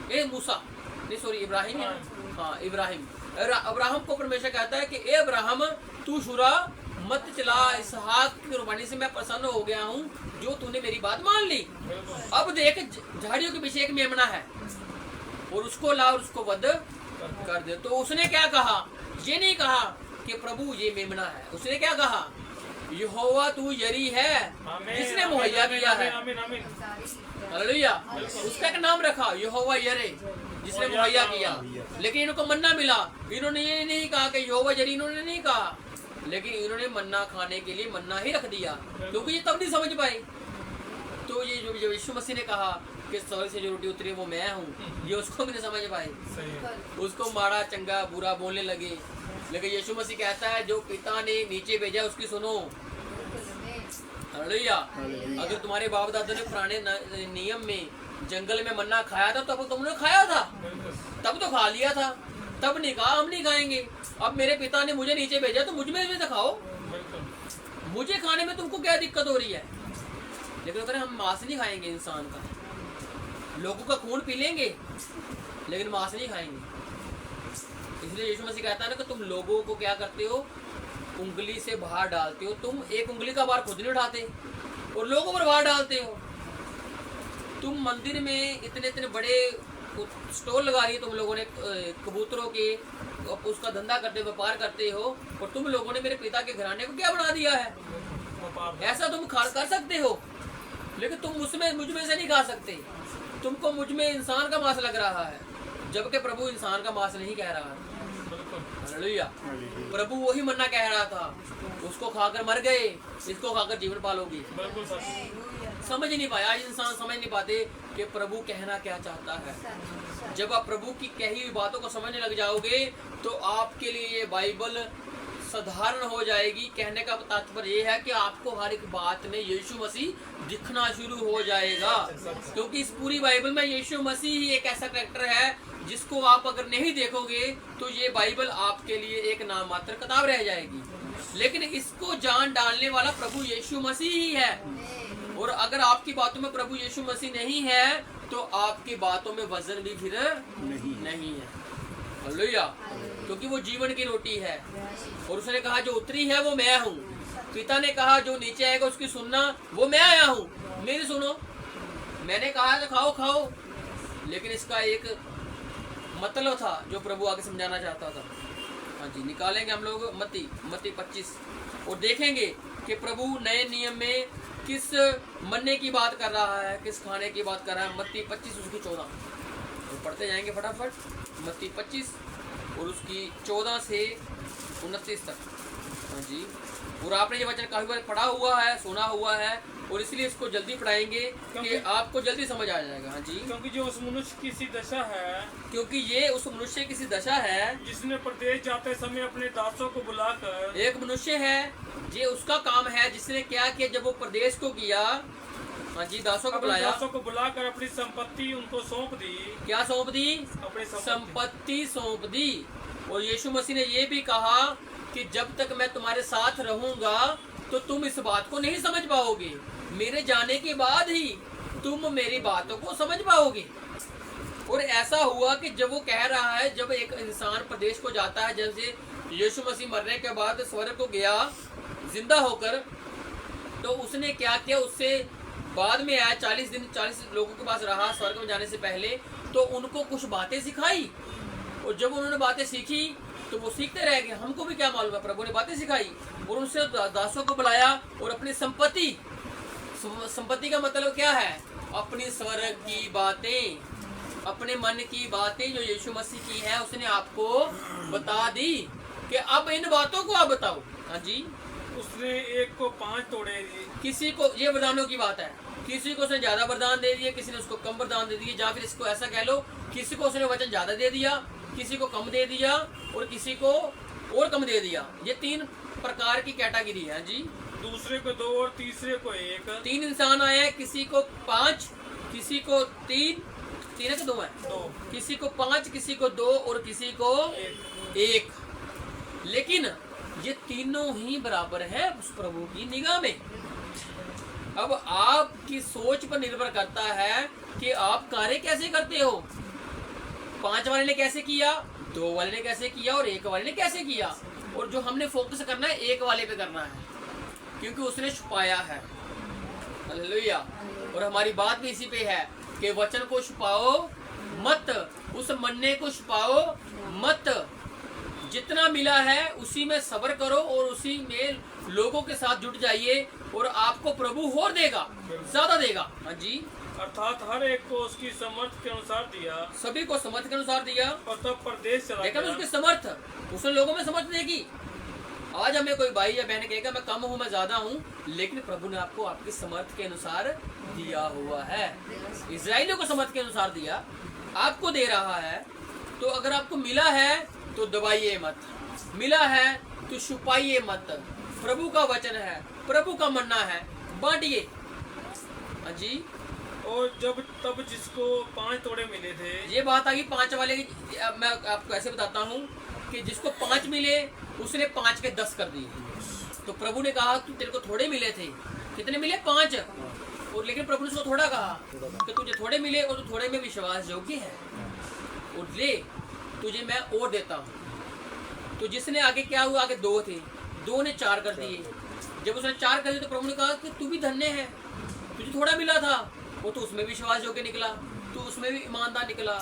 हे मूसा, नहीं सॉरी इब्राहिम है, हाँ इब्राहिम, अब्राहम को परमेश्वर कहता है कि ए अब्राहम तू शुरा मत चला, इसहाक की कुर्बानी से मैं प्रसन्न हो गया हूँ जो तूने मेरी बात मान ली। अब देख झाड़ियों के पीछे एक मेमना है और उसको ला और उसको वध कर दे। तो उसने क्या कहा, ये नहीं कहा कि प्रभु ये मेमना है, उसने क्या कहा, यहोवा तू यरी है जिसने मुहैया किया है। हालेलुया, उसका एक नाम रखा यहोवा यरे जिसने मुहैया किया। लेकिन इनको मन्ना मिला, इन्होंने ये नहीं कहा कि यहोवा यरी, इन्होंने नहीं कहा, लेकिन इन्होंने मन्ना खाने के लिए मन्ना ही रख दिया, क्योंकि ये तब नहीं समझ पाए। तो ये जो यीशु मसीह ने कहा कि स्वर्ग से जो रोटी उतरी वो मैं हूँ, ये उसको भी नहीं समझ पाए, उसको माड़ा चंगा बुरा बोलने लगे। लेकिन यीशु मसीह कहता है जो पिता ने नीचे भेजा उसकी सुनो। हालेलुया, अगर तुम्हारे बाप दादा ने पुराने नियम में जंगल में मन्ना खाया था तब तुमने खाया था, तब तो खा लिया था, तब नहीं कहा हम नहीं खाएंगे। अब मेरे पिता ने मुझे नीचे भेजा तो मुझ में भी तो खाओ, मुझे खाने में तुमको क्या दिक्कत हो रही है। लेकिन अगर हम मांस नहीं खाएंगे इंसान का, लोगों का खून पी लेंगे लेकिन मांस नहीं खाएंगे। इसलिए यीशु मसीह कहता है ना कि तुम लोगों को क्या करते हो, उंगली से बाहर डालते हो, तुम एक उंगली का बार खुद नहीं उठाते और लोगों पर बाहर डालते हो। तुम मंदिर में इतने इतने बड़े स्टॉल लगा रही है तुम लोगों ने कबूतरों के, उसका धंधा करते व्यापार करते हो, और तुम लोगों ने मेरे पिता के घराने को क्या बना दिया है। ऐसा तुम कर सकते हो लेकिन तुम उसमें मुझ में से नहीं खा सकते। तुमको मुझ में इंसान का मांस लग रहा है, जबकि प्रभु इंसान का मांस नहीं कह रहा है। हालेलुया, प्रभु वही मन्ना कह रहा था, उसको खाकर मर गए, इसको खाकर जीवन पालोगे। समझ नहीं पाया, आज इंसान समझ नहीं पाते कि प्रभु कहना क्या चाहता है। जब आप प्रभु की कही हुई बातों को समझने लग जाओगे तो आपके लिए ये बाइबल साधारण हो जाएगी। कहने का तात्पर्य ये है कि आपको हर एक बात में यीशु मसीह दिखना शुरू हो जाएगा, क्योंकि इस पूरी बाइबल में यीशु मसीह ही एक ऐसा कैरेक्टर है जिसको आप अगर नहीं देखोगे तो ये बाइबल आपके लिए एक नाम मात्र किताब रह जाएगी। लेकिन इसको जान डालने वाला प्रभु यीशु मसीह ही है। और अगर आपकी बातों में प्रभु यीशु मसीह नहीं है तो आपकी बातों में वजन भी फिर नहीं है। हालेलुया। क्योंकि वो जीवन की रोटी है। और उसने कहा जो उतरी है वो मैं हूँ। पिता ने कहा जो नीचे आएगा उसकी सुनना, वो मैं आया हूँ, मेरी सुनो। मैंने कहा तो खाओ खाओ, लेकिन इसका एक मतलब था जो प्रभु आगे समझाना चाहता था। हाँ जी, निकालेंगे हम लोग मत्ती 25 और देखेंगे कि प्रभु नए नियम में किस मन्ने की बात कर रहा है, किस खाने की बात कर रहा है। मत्ती 25 उसकी 14 और पढ़ते जाएंगे फटाफट। मत्ती 25 और उसकी 14 से 29 तक। हाँ जी, और आपने ये वचन काफी बार पढ़ा हुआ है, सुना हुआ है, और इसलिए इसको जल्दी पढ़ाएंगे कि आपको जल्दी समझ आ जाएगा। हाँ जी, क्योंकि जो उस मनुष्य की सी दशा है, क्योंकि ये उस मनुष्य की सी दशा है जिसने प्रदेश जाते समय अपने दासों को बुलाकर, एक मनुष्य है ये उसका काम है जिसने क्या किया जब वो प्रदेश को किया। हाँ जी, दासों को बुलाया, दासों को बुलाकर अपनी संपत्ति उनको सौंप दी। क्या सौंप दी? अपनी संपत्ति सौंप दी। और यीशु मसीह ने ये भी कहा कि जब तक मैं तुम्हारे साथ रहूंगा तो तुम इस बात को नहीं समझ पाओगे, मेरे जाने के बाद ही तुम मेरी बातों को समझ पाओगे। और ऐसा हुआ कि जब वो कह रहा है, जब एक इंसान प्रदेश को जाता है, जैसे यीशु मसीह मरने के बाद स्वर्ग को गया जिंदा होकर, तो उसने क्या किया, उससे बाद में आया 40 लोगों के पास रहा स्वर्ग में जाने से पहले, तो उनको कुछ बातें सिखाई। और जब उन्होंने बातें सीखी तो वो सीखते रह गए। हमको भी क्या मालूम है, प्रभु ने बातें सिखाई और उनसे दासों को बुलाया और अपनी संपत्ति का मतलब क्या है? अपनी स्वर्ग की बातें, अपने मन की बातें जो यीशु मसीह की है उसने आपको बता दी कि अब इन बातों को आप बताओ। हाँ जी, उसने एक को 5 तोड़े दिए, किसी को, ये वरदानों की बात है, किसी को उसने ज्यादा वरदान दे दिए, किसी ने उसको कम वरदान दे दिए, या फिर इसको ऐसा कह लो, किसी को उसने वचन ज्यादा दे दिया, किसी को कम दे दिया और किसी को और कम दे दिया। ये 3 प्रकार की कैटेगरी है। जी, दूसरे को 2 और तीसरे को 1। 3 इंसान आए, किसी को 5, किसी को 3 है कि 2 है? 2। किसी को 5, किसी को 2 और किसी को 1। लेकिन ये तीनों ही बराबर है उस प्रभु की निगाह में। अब आपकी सोच पर निर्भर करता है कि आप कार्य कैसे करते हो। 5 वाले ने कैसे किया, 2 वाले ने कैसे किया और 1 वाले ने कैसे किया। और जो हमने फोकस करना है 1 वाले पे करना है, क्योंकि उसने छुपाया है। हालेलुया। और हमारी बात भी इसी पे है कि वचन को छुपाओ मत, उस मन्ने को छुपाओ मत। जितना मिला है उसी में सब्र करो और उसी में लोगों के साथ जुट जाइए और आपको प्रभु और देगा, ज्यादा देगा। हाँ जी, अर्थात हर एक को उसकी समर्थ के अनुसार दिया, सभी को समर्थ के अनुसार दिया। और तब परदेश चला देखा गया। उसकी समर्थ, उसने लोगों में समर्थ देगी। आज हमें कोई भाई या बहन कहेगा मैं कम हूँ, मैं ज्यादा हूँ, लेकिन प्रभु ने आपको आपकी समर्थ के अनुसार दिया हुआ है। इजराइलियों को समर्थ के अनुसार दिया, आपको दे रहा है। तो अगर आपको मिला है तो दबाइए मत, मिला है तो छुपाइए मत। प्रभु का वचन है, प्रभु का मन्ना है, बांटिए। हाँ जी, और तब जिसको 5 तोड़े मिले थे, ये बात आ गई 5 वाले की। अब मैं आपको ऐसे बताता हूँ कि जिसको 5 मिले उसने 5 के 10 कर दिए। तो प्रभु ने कहा कि तेरे को थोड़े मिले थे, कितने मिले? 5। और लेकिन प्रभु ने उसको थोड़ा कहा कि तुझे थोड़े मिले और तू थोड़े में विश्वास योग्य है, और ले तुझे मैं और देता हूँ। तो जिसने आगे क्या हुआ, आगे 2 थे, 2 ने 4 कर दिए। जब उसने 4 कर दिए तो प्रभु ने कहा कि तू भी धन्य है, तुझे थोड़ा मिला था, वो तो उसमें विश्वास योग्य निकला, तू उसमें भी ईमानदार निकला,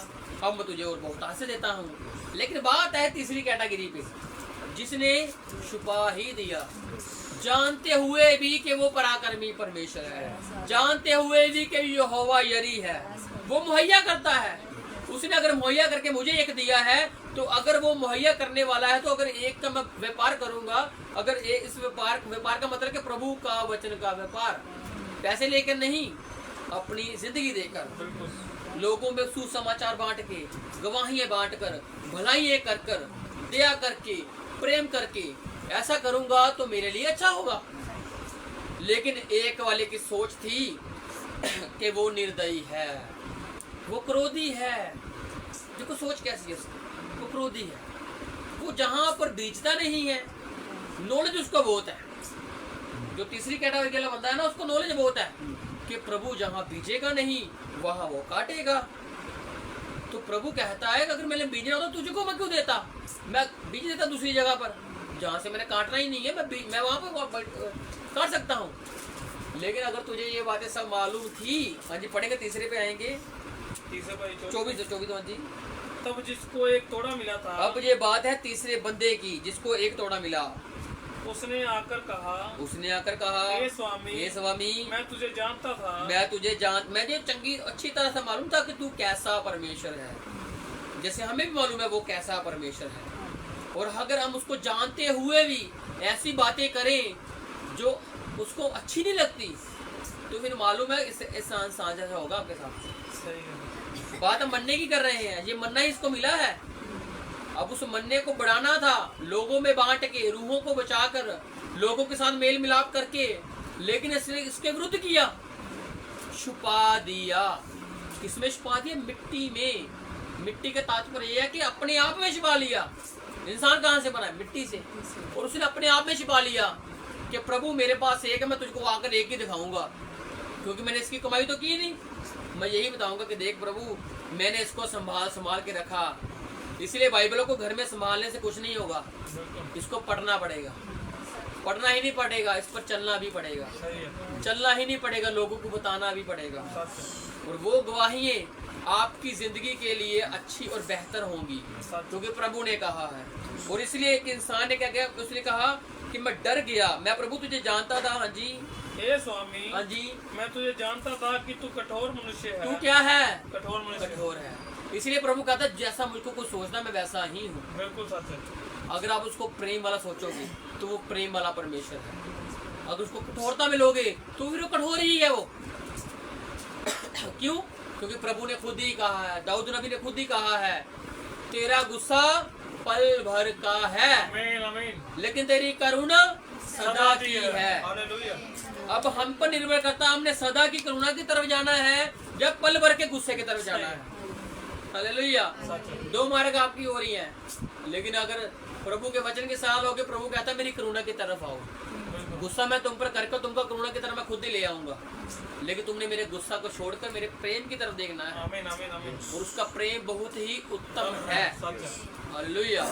अब मैं तुझे और बहुत से देता हूँ। लेकिन बात है तीसरी कैटेगरी पे, जिसने छुपा ही दिया, जानते हुए भी कि वो पराक्रमी परमेश्वर है, जानते हुए भी कि यहोवा यरी है, वो मुहैया करता है। उसने अगर मुहैया करके मुझे 1 दिया है, तो अगर वो मुहैया करने वाला है, तो अगर 1 का मैं व्यापार करूंगा, अगर इस व्यापार का मतलब कि प्रभु का वचन का व्यापार, पैसे लेकर नहीं, अपनी जिंदगी देकर, लोगों में सुसमाचार बांट के, गवाहियां बांट कर, भलाइयां कर कर, दया करके, प्रेम करके, ऐसा करूंगा तो मेरे लिए अच्छा होगा। लेकिन 1 वाले की सोच थी कि वो निर्दयी है, वो क्रोधी है। देखो सोच कैसी है उसकी, वो क्रोधी है। वो जहां पर बीजता नहीं है नॉलेज उसको बहुत है। जो तीसरी कैटेगरी वाला बंदा है ना, उसको नॉलेज बहुत है कि प्रभु जहाँ बीजेगा नहीं वहां वो काटेगा। तो प्रभु कहता है कि अगर मैंने बीजना होता तुझे को मैं क्यों देता, मैं बीज देता दूसरी जगह पर जहाँ से मैंने काटना ही नहीं है, मैं वहां पर काट सकता हूँ। लेकिन अगर तुझे ये बातें सब मालूम थी, हाँ जी पढ़ेंगे तीसरे पे आएंगे, तीसरे भाई 24 हाँ जी। तब जिसको एक तोड़ा मिला था, अब ये बात है तीसरे बंदे की जिसको एक तोड़ा मिला। उसने आकर कहा हे स्वामी मैं तुझे जानता था, मुझे चंगी अच्छी तरह से मालूम था कि तू कैसा परमेश्वर है, जैसे हमें भी मालूम है वो कैसा परमेश्वर है। और अगर हम उसको जानते हुए भी ऐसी बातें करें जो उसको अच्छी नहीं लगती, तो फिर मालूम है इस साझा होगा आपके साथ। सही है। बात हम मन्ने की कर रहे हैं, ये मन्ना ही इसको मिला है। अब उस मन्ने को बढ़ाना था, लोगों में बांट के, रूहों को बचाकर, लोगों के साथ मेल मिलाप करके, लेकिन इसने इसके विरुद्ध किया, छुपा दिया। किसमें छुपा दिया? मिट्टी में। मिट्टी का तात्पर्य यह है कि अपने आप में छुपा लिया। इंसान कहाँ से बना है? मिट्टी से। और उसने अपने आप में छुपा लिया कि प्रभु मेरे पास एक है, मैं तुझको आकर एक ही दिखाऊंगा, क्योंकि मैंने इसकी कमाई तो की नहीं। मैं यही बताऊंगा कि देख प्रभु मैंने इसको संभाल के रखा। इसलिए बाइबलों को घर में संभालने से कुछ नहीं होगा, इसको पढ़ना पड़ेगा। पढ़ना ही नहीं पड़ेगा, इस पर चलना भी पड़ेगा। चलना ही नहीं पड़ेगा, लोगों को बताना भी पड़ेगा। और वो गवाहियां आपकी जिंदगी के लिए अच्छी और बेहतर होंगी, क्योंकि प्रभु ने कहा है। और इसलिए एक इंसान ने क्या किया, उसने कहा कि मैं डर गया, मैं प्रभु तुझे जानता था। हाँ जी हे स्वामी, हाँ जी मैं तुझे जानता था कि तू कठोर मनुष्य है। तू क्या है? कठोर मनुष्य, कठोर है। इसलिए प्रभु कहता है जैसा मुझको कुछ सोचना मैं वैसा ही हूँ। बिल्कुल सच है। अगर आप उसको प्रेम वाला सोचोगे तो वो प्रेम वाला परमेश्वर है। अगर उसको कठोरता में लोगे तो फिर वो कठोर ही है वो। क्यों? क्योंकि प्रभु ने खुद ही कहा है, दाऊद नबी ने खुद ही कहा है, तेरा गुस्सा पल भर का है, आमीन आमीन, लेकिन तेरी करुणा सदा की है। हालेलुया। अब हम पर निर्भर करता है, हमने सदा की करुणा की तरफ जाना है या पल भर के गुस्से की तरफ जाना है। हालेलुया। दो मार्ग आपकी हो रही हैं। लेकिन अगर प्रभु के वचन के साथ होगे, प्रभु कहता है मेरी करुणा की तरफ आओ। गुस्सा मैं तुम पर करके तुमको करुणा की तरफ मैं खुद ही ले आऊंगा, लेकिन तुमने मेरे गुस्सा को छोड़कर मेरे प्रेम की तरफ देखना है। आमीन आमीन आमीन। और उसका प्रेम बहुत ही उत्तम है। हालेलुया।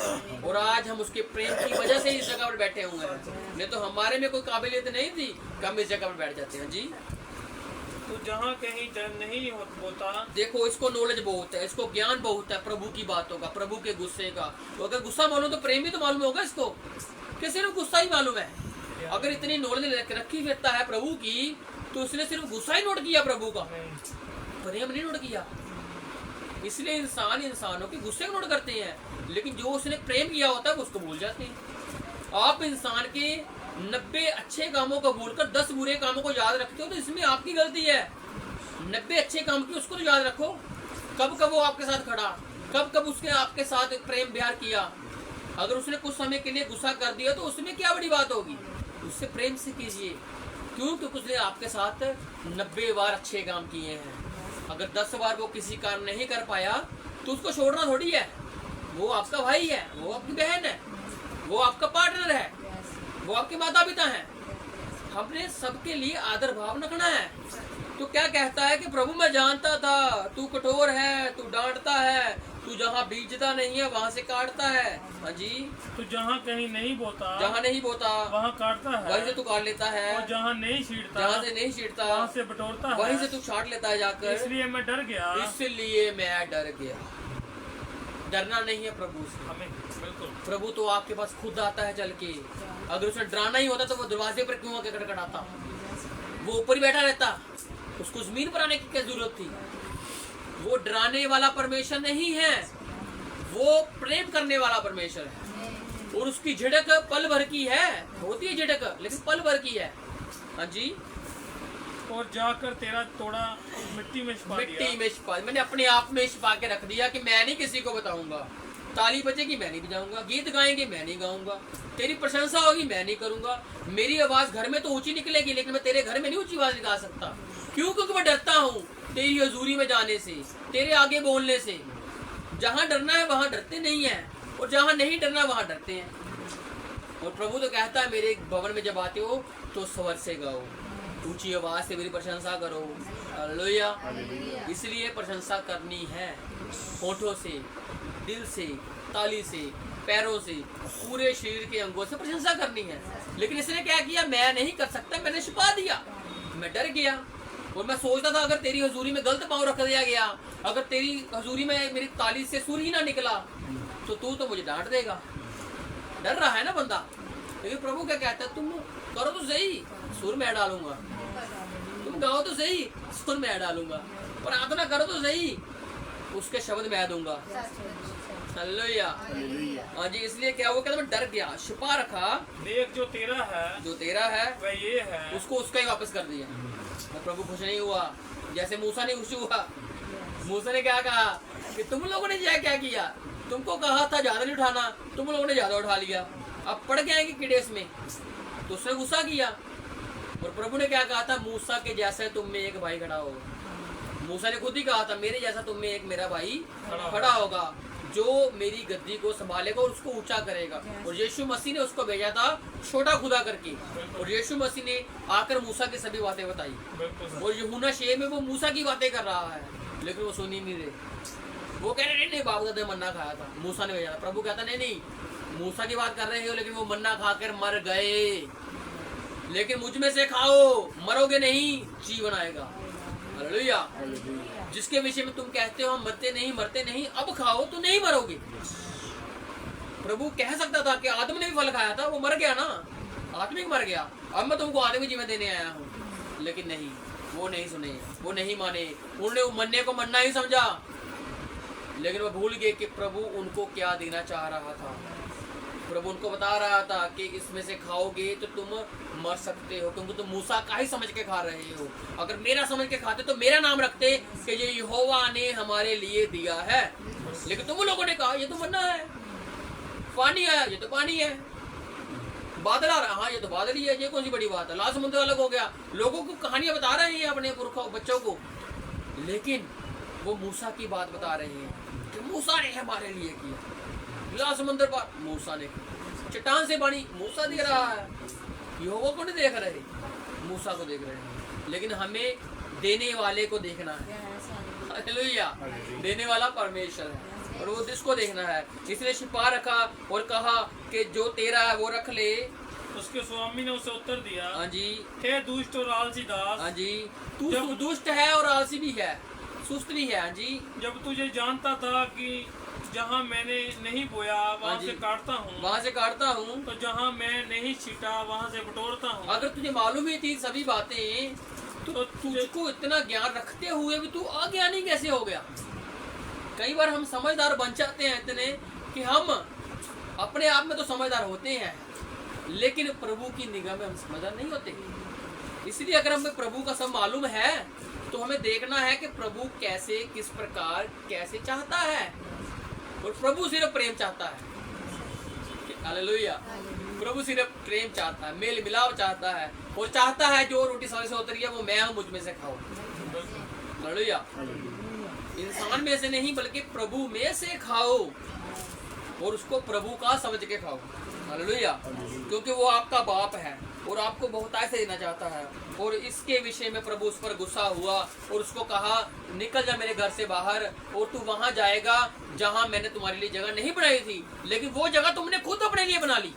और आज हम उसके प्रेम की वजह से इस जगह पर बैठे हुए हैं, नहीं तो हमारे में कोई काबिलियत नहीं थी कि हम इस जगह पर बैठ जाते हैं। जी तो जहाँ कहीं नहीं होता, देखो इसको नॉलेज बहुत है, इसको ज्ञान बहुत है प्रभु की बातों का, प्रभु के गुस्से का। तो अगर गुस्सा मालूम तो प्रेम भी तो मालूम होगा इसको, कि सिर्फ गुस्सा ही मालूम है। अगर इतनी नॉलेज रखी फिरता है प्रभु की, तो उसने सिर्फ गुस्सा ही नोट किया प्रभु का, प्रेम नहीं नोट किया। इसलिए इंसानों के गुस्से को नोट करते हैं, लेकिन जो उसने प्रेम किया होता है वो उसको भूल जाते हैं। आप इंसान के 90 अच्छे कामों को भूलकर 10 बुरे कामों को याद रखते हो, तो इसमें आपकी गलती है। 90 अच्छे काम की उसको तो याद रखो, कब कब वो आपके साथ खड़ा, कब कब उसने आपके साथ प्रेम प्यार किया। अगर उसने कुछ समय के लिए गुस्सा कर दिया तो उसमें क्या बड़ी बात होगी, उससे प्रेम से कीजिए। क्यों? क्योंकि उसने आपके साथ 90 बार अच्छे काम किए हैं। अगर 10 बार वो किसी काम नहीं कर पाया तो उसको छोड़ना थोड़ी है। वो आपका भाई है, वो आपकी बहन है, वो आपका पार्टनर है, वो आपके माता पिता हैं। हमने सबके लिए आदर भाव रखना है। तो क्या कहता है कि प्रभु मैं जानता था तू कठोर है, तू डांटता है, तू जहाँ बीजता नहीं है वहाँ से काटता है। हाँ जी। तो जहाँ कहीं नहीं बोता, वहाँ काटता है, वहीं से तू काट लेता है। और जहाँ नहीं छींटता, वहाँ से बटोरता है, वहीं से तू छाट लेता है जाकर। इसलिए मैं डर गया। डरना नहीं है प्रभु से। हमें बिल्कुल। प्रभु तो आपके पास खुद आता है चल के। अगर उसे डराना ही होता तो वो दरवाजे पर क्यों आके खटखटाता? वो ऊपर ही बैठा रहता, उसको जमीन पर आने की क्या जरूरत थी? वो डराने वाला परमेश्वर नहीं है, वो प्रेम करने वाला परमेश्वर है। और उसकी झिड़क पल भर की है, होती है झिड़क लेकिन पल भर की है। हाँ जी। और जाकर तेरा तोड़ा मिट्टी में छिपा, मैंने अपने आप में छिपा के रख दिया कि मैं नहीं किसी को बताऊंगा। ताली बजेगी मैं नहीं बजाऊंगा, गीत गाएंगे मैं नहीं गाऊंगा, तेरी प्रशंसा होगी मैं नहीं करूंगा। मेरी आवाज घर में तो ऊंची निकलेगी, लेकिन मैं तेरे घर में नहीं ऊंची आवाज निकाल सकता। क्यों? क्योंकि मैं डरता हूँ तेरी हजूरी में जाने से, तेरे आगे बोलने से। जहाँ डरना है वहाँ डरते नहीं है, और जहाँ नहीं डरना वहाँ डरते हैं। और प्रभु तो कहता है मेरे भवन में जब आते हो तो स्वर से गाओ, ऊंची आवाज से मेरी प्रशंसा करो। हालेलुया। इसलिए प्रशंसा करनी है, होठों से, दिल से, ताली से, पैरों से, पूरे शरीर के अंगों से प्रशंसा करनी है। लेकिन इसने क्या किया, मैं नहीं कर सकता, मैंने छिपा दिया, मैं डर गया। और मैं सोचता था अगर तेरी हजूरी में गलत पाँव रख दिया गया, अगर तेरी हजूरी में मेरी ताली से सुर ही ना निकला तो तू तो मुझे डांट देगा। डर रहा है ना बंदा। लेकिन प्रभु क्या कहता है, तुम करो तो सही, सुर मैं डालूंगा, तुम गाओ तो सही, सुर मैं डालूंगा, प्रार्थना करो तो सही, उसके शब्द मैं दूंगा। हालेलुया। हाँ जी, इसलिए क्या वो कहता मैं डर गया, छिपा रखा। देख जो तेरा है वह ये है, उसको उसका ही वापस कर दिया। और प्रभु खुश नहीं हुआ, जैसे मूसा नहीं खुश हुआ। मूसा ने क्या कहा कि तुम लोगों ने क्या किया, तुमको कहा था ज्यादा नहीं उठाना, तुम लोगों ने ज्यादा उठा लिया, अब पड़ गए कि कीड़े में। तो उसने गुस्सा किया। और प्रभु ने क्या कहा था, मूसा के जैसे तुम में एक भाई खड़ा होगा। मूसा ने खुद ही कहा था मेरे जैसा तुम में एक मेरा भाई खड़ा होगा, जो मेरी गद्दी को संभालेगा और उसको ऊंचा करेगा। और यीशु मसीह ने उसको भेजा था छोटा खुदा करके, और यीशु मसीह ने आकर मूसा की सभी बातें बताई। और यूहन्ना 6 में वो मूसा की बातें कर रहा है, लेकिन वो सुन ही नहीं रहे। वो कह रहे नहीं बाप दादा मन्ना खाया था, मूसा ने भेजा था। प्रभु कहता नहीं, मूसा की बात कर रहे हो, लेकिन वो मन्ना खाकर मर गए। लेकिन मुझ में से खाओ, मरोगे नहीं, जीवन आएगा। हालेलुया। जिसके विषय में तुम कहते हो हम मरते नहीं, अब खाओ तो नहीं मरोगे। प्रभु कह सकता था कि आदम ने भी फल खाया था, वो मर गया ना, आत्मिक मर गया, अब मैं तुमको आत्मिक जीवन देने आया हूँ। लेकिन नहीं, वो नहीं सुने, वो नहीं माने, उन्होंने मरने को मरना ही समझा। लेकिन वो भूल गए कि प्रभु उनको क्या देना चाह रहा था। प्रभु उनको बता रहा था कि इसमें से खाओगे तो तुम मर सकते हो, क्योंकि तुम मूसा का ही समझ के खा रहे हो। अगर मेरा समझ के खाते तो मेरा नाम रखते कि ये यहोवा ने हमारे लिए दिया है। लेकिन तुम लोगों ने कहा ये तो मन्ना है, पानी आया ये तो पानी है, बादल आ रहा हाँ ये तो बादल ही है, ये कौन सी बड़ी बात है, लाल समुद्र अलग हो गया। लोगों को कहानियां बता रहे हैं अपने पुरखों बच्चों को, लेकिन वो मूसा की बात बता रहे हैं कि मूसा ने हमारे लिए किया। लाल समुद्र पर मूसा ने, चट्टान से पानी मूसा दे रहा है। यहोवा को नहीं देख रहे, मूसा को देख रहे हैं। लेकिन हमें देने वाले को देखना है। हालेलुया। देने वाला परमेश्वर है और वो जिसको देखना है। इसलिए छिपा रखा और कहा कि जो तेरा है वो रख ले। उसके स्वामी ने उसे उत्तर दिया, हाँ जी, हे दुष्ट और आलसी दास। हाँ जी, तू दुष्ट है और आलसी भी है, सुस्त भी है। हाँ जी, जब तुझे जानता था कि जहाँ मैंने नहीं बोया वहाँ से काटता हूँ, तो जहाँ मैं नहीं छीटा वहाँ से बटोरता हूँ। अगर तुझे मालूम ही थी सभी बातें तो तुझको इतना ज्ञान रखते हुए भी तू अज्ञानी कैसे हो गया। कई बार हम समझदार बन जाते हैं इतने कि हम अपने आप में तो समझदार होते हैं, लेकिन प्रभु की निगाह में हम समझदार नहीं होते। इसलिए अगर हमें प्रभु का सब मालूम है तो हमें देखना है कि प्रभु कैसे, किस प्रकार, कैसे चाहता है। और प्रभु सिर्फ प्रेम चाहता है। हालेलुया। प्रभु सिर्फ प्रेम चाहता है, मेल मिलाप चाहता है, और चाहता है जो रोटी सवे से उतरी है वो मैं हूं, मुझ में से खाओ। हालेलुया। इंसान में से नहीं बल्कि प्रभु में से खाओ और उसको प्रभु का समझ के खाओ। हालेलुया। क्योंकि वो आपका बाप है और आपको बहुतायत से देना चाहता है। और इसके विषय में प्रभु उस पर गुस्सा हुआ और उसको कहा निकल जा मेरे घर से बाहर, और तू वहां जाएगा जहां मैंने तुम्हारे लिए जगह नहीं बनाई थी, लेकिन वो जगह तुमने खुद अपने लिए बना ली।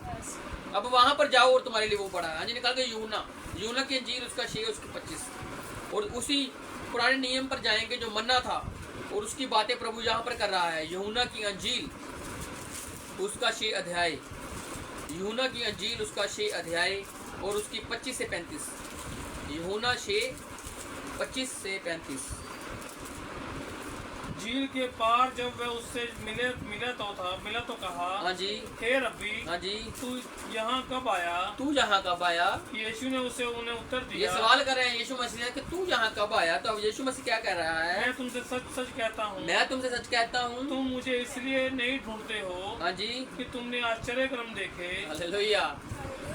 अब वहां पर जाओ और तुम्हारे लिए वो पड़ा है। निकल गए यूहन्ना की अंजील उसका 6 उसकी 25। और उसी पुराने नियम पर जाएंगे जो मन्ना था, और उसकी बातें प्रभु यहाँ पर कर रहा है। यूहन्ना की अंजील उसका 6 अध्याय, यूहन्ना की अंजील उसका 6 अध्याय और उसकी 25 से 35। यूहन्ना 6 25 से 35। झील के पार जब वह उससे मिला तो कहा, हाँ जी, हे रब्बी, हाँ जी, तू यहाँ कब आया? यीशु ने उन्हें उत्तर दिया। ये सवाल कर रहे हैं यीशु मसीह कि तू यहाँ कब आया? तो अब यीशु मसीह क्या कह रहा है? मैं तुमसे सच कहता हूँ, तुम मुझे इसलिए नहीं ढूंढते हो, हाँ जी, कि तुमने आश्चर्य कर्म देखे। हालेलुया।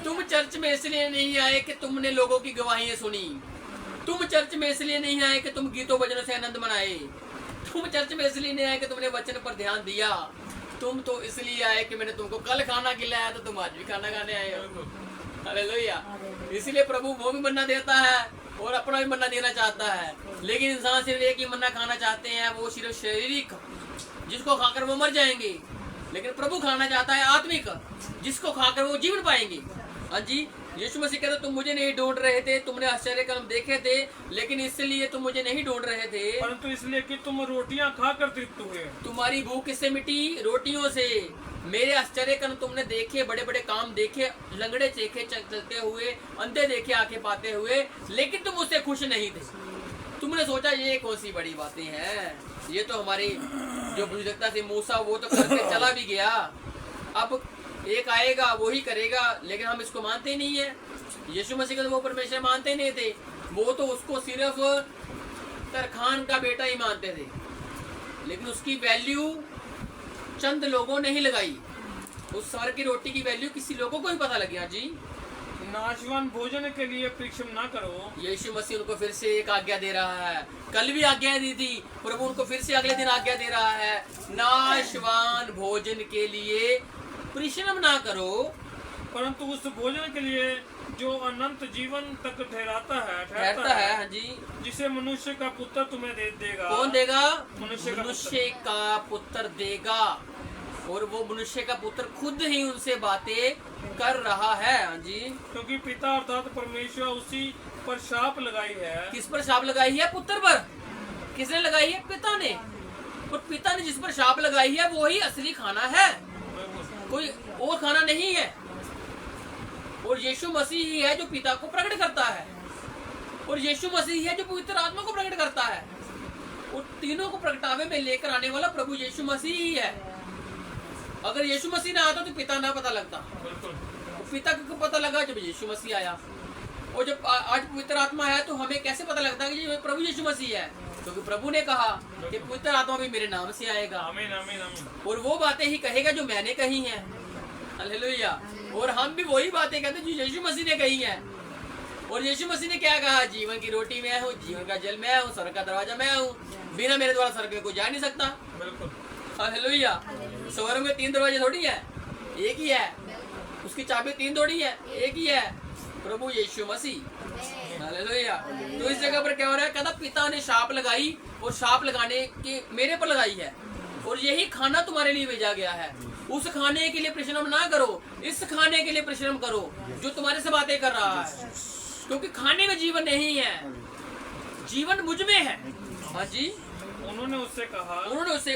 तुम चर्च में इसलिए नहीं आए कि तुमने लोगों की गवाहियां सुनी। तुम चर्च में इसलिए नहीं आए कि तुम गीतों भजनों से आनंद मनाए। तुम चर्च में इसलिए नहीं आए कि तुमने वचन पर ध्यान दिया। तुम तो इसलिए आए कि मैंने तुमको कल खाना खिलाया तो तुम आज भी खाना खाने आए हो। हालेलुया। इसलिए प्रभु वो भी मन्ना देता है और अपना भी मन्ना देना चाहता है, लेकिन इंसान सिर्फ एक ही मन्ना खाना चाहते हैं, वो सिर्फ शारीरिक, जिसको खाकर वो मर जाएंगे। लेकिन प्रभु खाना चाहता है आत्मिक, जिसको खाकर वो जीवन पाएंगे। हाँ जी, यीशु मसीह कहते तुम मुझे नहीं ढूंढ रहे थे, तुमने आश्चर्य कर्म देखे थे, लेकिन इसलिए तुम मुझे नहीं ढूंढ रहे थे, परंतु इसलिए कि तुम रोटियां खाकर तृप्त हुए। तुम्हारी भूख किससे मिटी? रोटियों से। मेरे आश्चर्य कर्म तुमने देखे, बड़े बड़े काम देखे, लंगड़े देखे चलते हुए, अंधे देखे आंखें पाते हुए, लेकिन तुम उससे खुश नहीं थे। तुमने सोचा ये कौन सी बड़ी बातें हैं, ये तो हमारी जो बुजुर्गता से मूसा वो तो करके चला भी गया, अब एक आएगा वो ही करेगा, लेकिन हम इसको मानते ही नहीं है। यीशु मसीह को तो वो परमेश्वर मानते नहीं थे, वो तो उसको सिर्फ तरखान का बेटा ही मानते थे, लेकिन उसकी वैल्यू चंद लोगों ने ही लगाई। उस स्वर की रोटी की वैल्यू किसी लोगों को ही पता लगी। हाँ जी, नाशवान भोजन के लिए परिश्रम ना करो। यीशु मसीह उनको फिर से एक आज्ञा दे रहा है, कल भी आज्ञा दी थी, प्रभु उनको फिर से अगले दिन आज्ञा दे रहा है, नाशवान भोजन के लिए परिश्रम ना करो, परंतु उस भोजन के लिए जो अनंत जीवन तक ठहरता है। हाँ जी, जिसे मनुष्य का पुत्र तुम्हें देगा। कौन देगा? मनुष्य का पुत्र देगा, और वो मनुष्य का पुत्र खुद ही उनसे बातें कर रहा है। हाँ जी, क्योंकि पिता अर्थात परमेश्वर उसी पर शाप लगाई है। किस पर शाप लगाई है? पुत्र पर। किसने लगाई है? पिता ने। और पिता ने जिस पर शाप लगाई है वो ही असली खाना है, कोई और खाना नहीं है। और यीशु मसीह ही है जो पिता को प्रकट करता है, और यीशु मसीह है जो पवित्र आत्मा को प्रकट करता है, और तीनों को प्रगटावे में लेकर आने वाला प्रभु यीशु मसीह ही है। अगर यीशु मसीह ना आता तो पिता ना पता लगता, पिता को पता लगा जब यीशु मसीह आया। और जब आज पवित्र आत्मा है तो हमें कैसे पता लगता है कि ये प्रभु यीशु मसीह है? क्योंकि प्रभु ने कहा कि पवित्र आत्मा भी मेरे नाम से आएगा, आमीन आमीन आमीन, और वो बातें ही कहेगा जो मैंने कही हैं। हालेलुया। और हम भी वही बातें कहते हैं जो यीशु मसीह ने कही हैं। और यीशु मसीह ने क्या कहा? जीवन की रोटी मैं हूँ, जीवन का जल मैं हूँ, स्वर्ग का दरवाजा मैं हूँ, बिना मेरे द्वारा स्वर्ग में कोई जा नहीं सकता। बिल्कुल। हालेलुया। स्वर्ग में 3 दरवाजे थोड़ी है, एक ही है, उसकी चाबी 3 थोड़ी है, एक ही है, प्रभु यीशु मसीह। हालेलुया। तो इस जगह पर क्या हो रहा है? कहता पिता ने शाप लगाई, और शाप लगाने के मेरे पर लगाई है, और यही खाना तुम्हारे लिए भेजा गया है। उस खाने के लिए परिश्रम ना करो, इस खाने के लिए परिश्रम करो जो तुम्हारे से बातें कर रहा है, क्योंकि खाने में जीवन नहीं है, जीवन मुझ में है। हाँ जी, उन्होंने उससे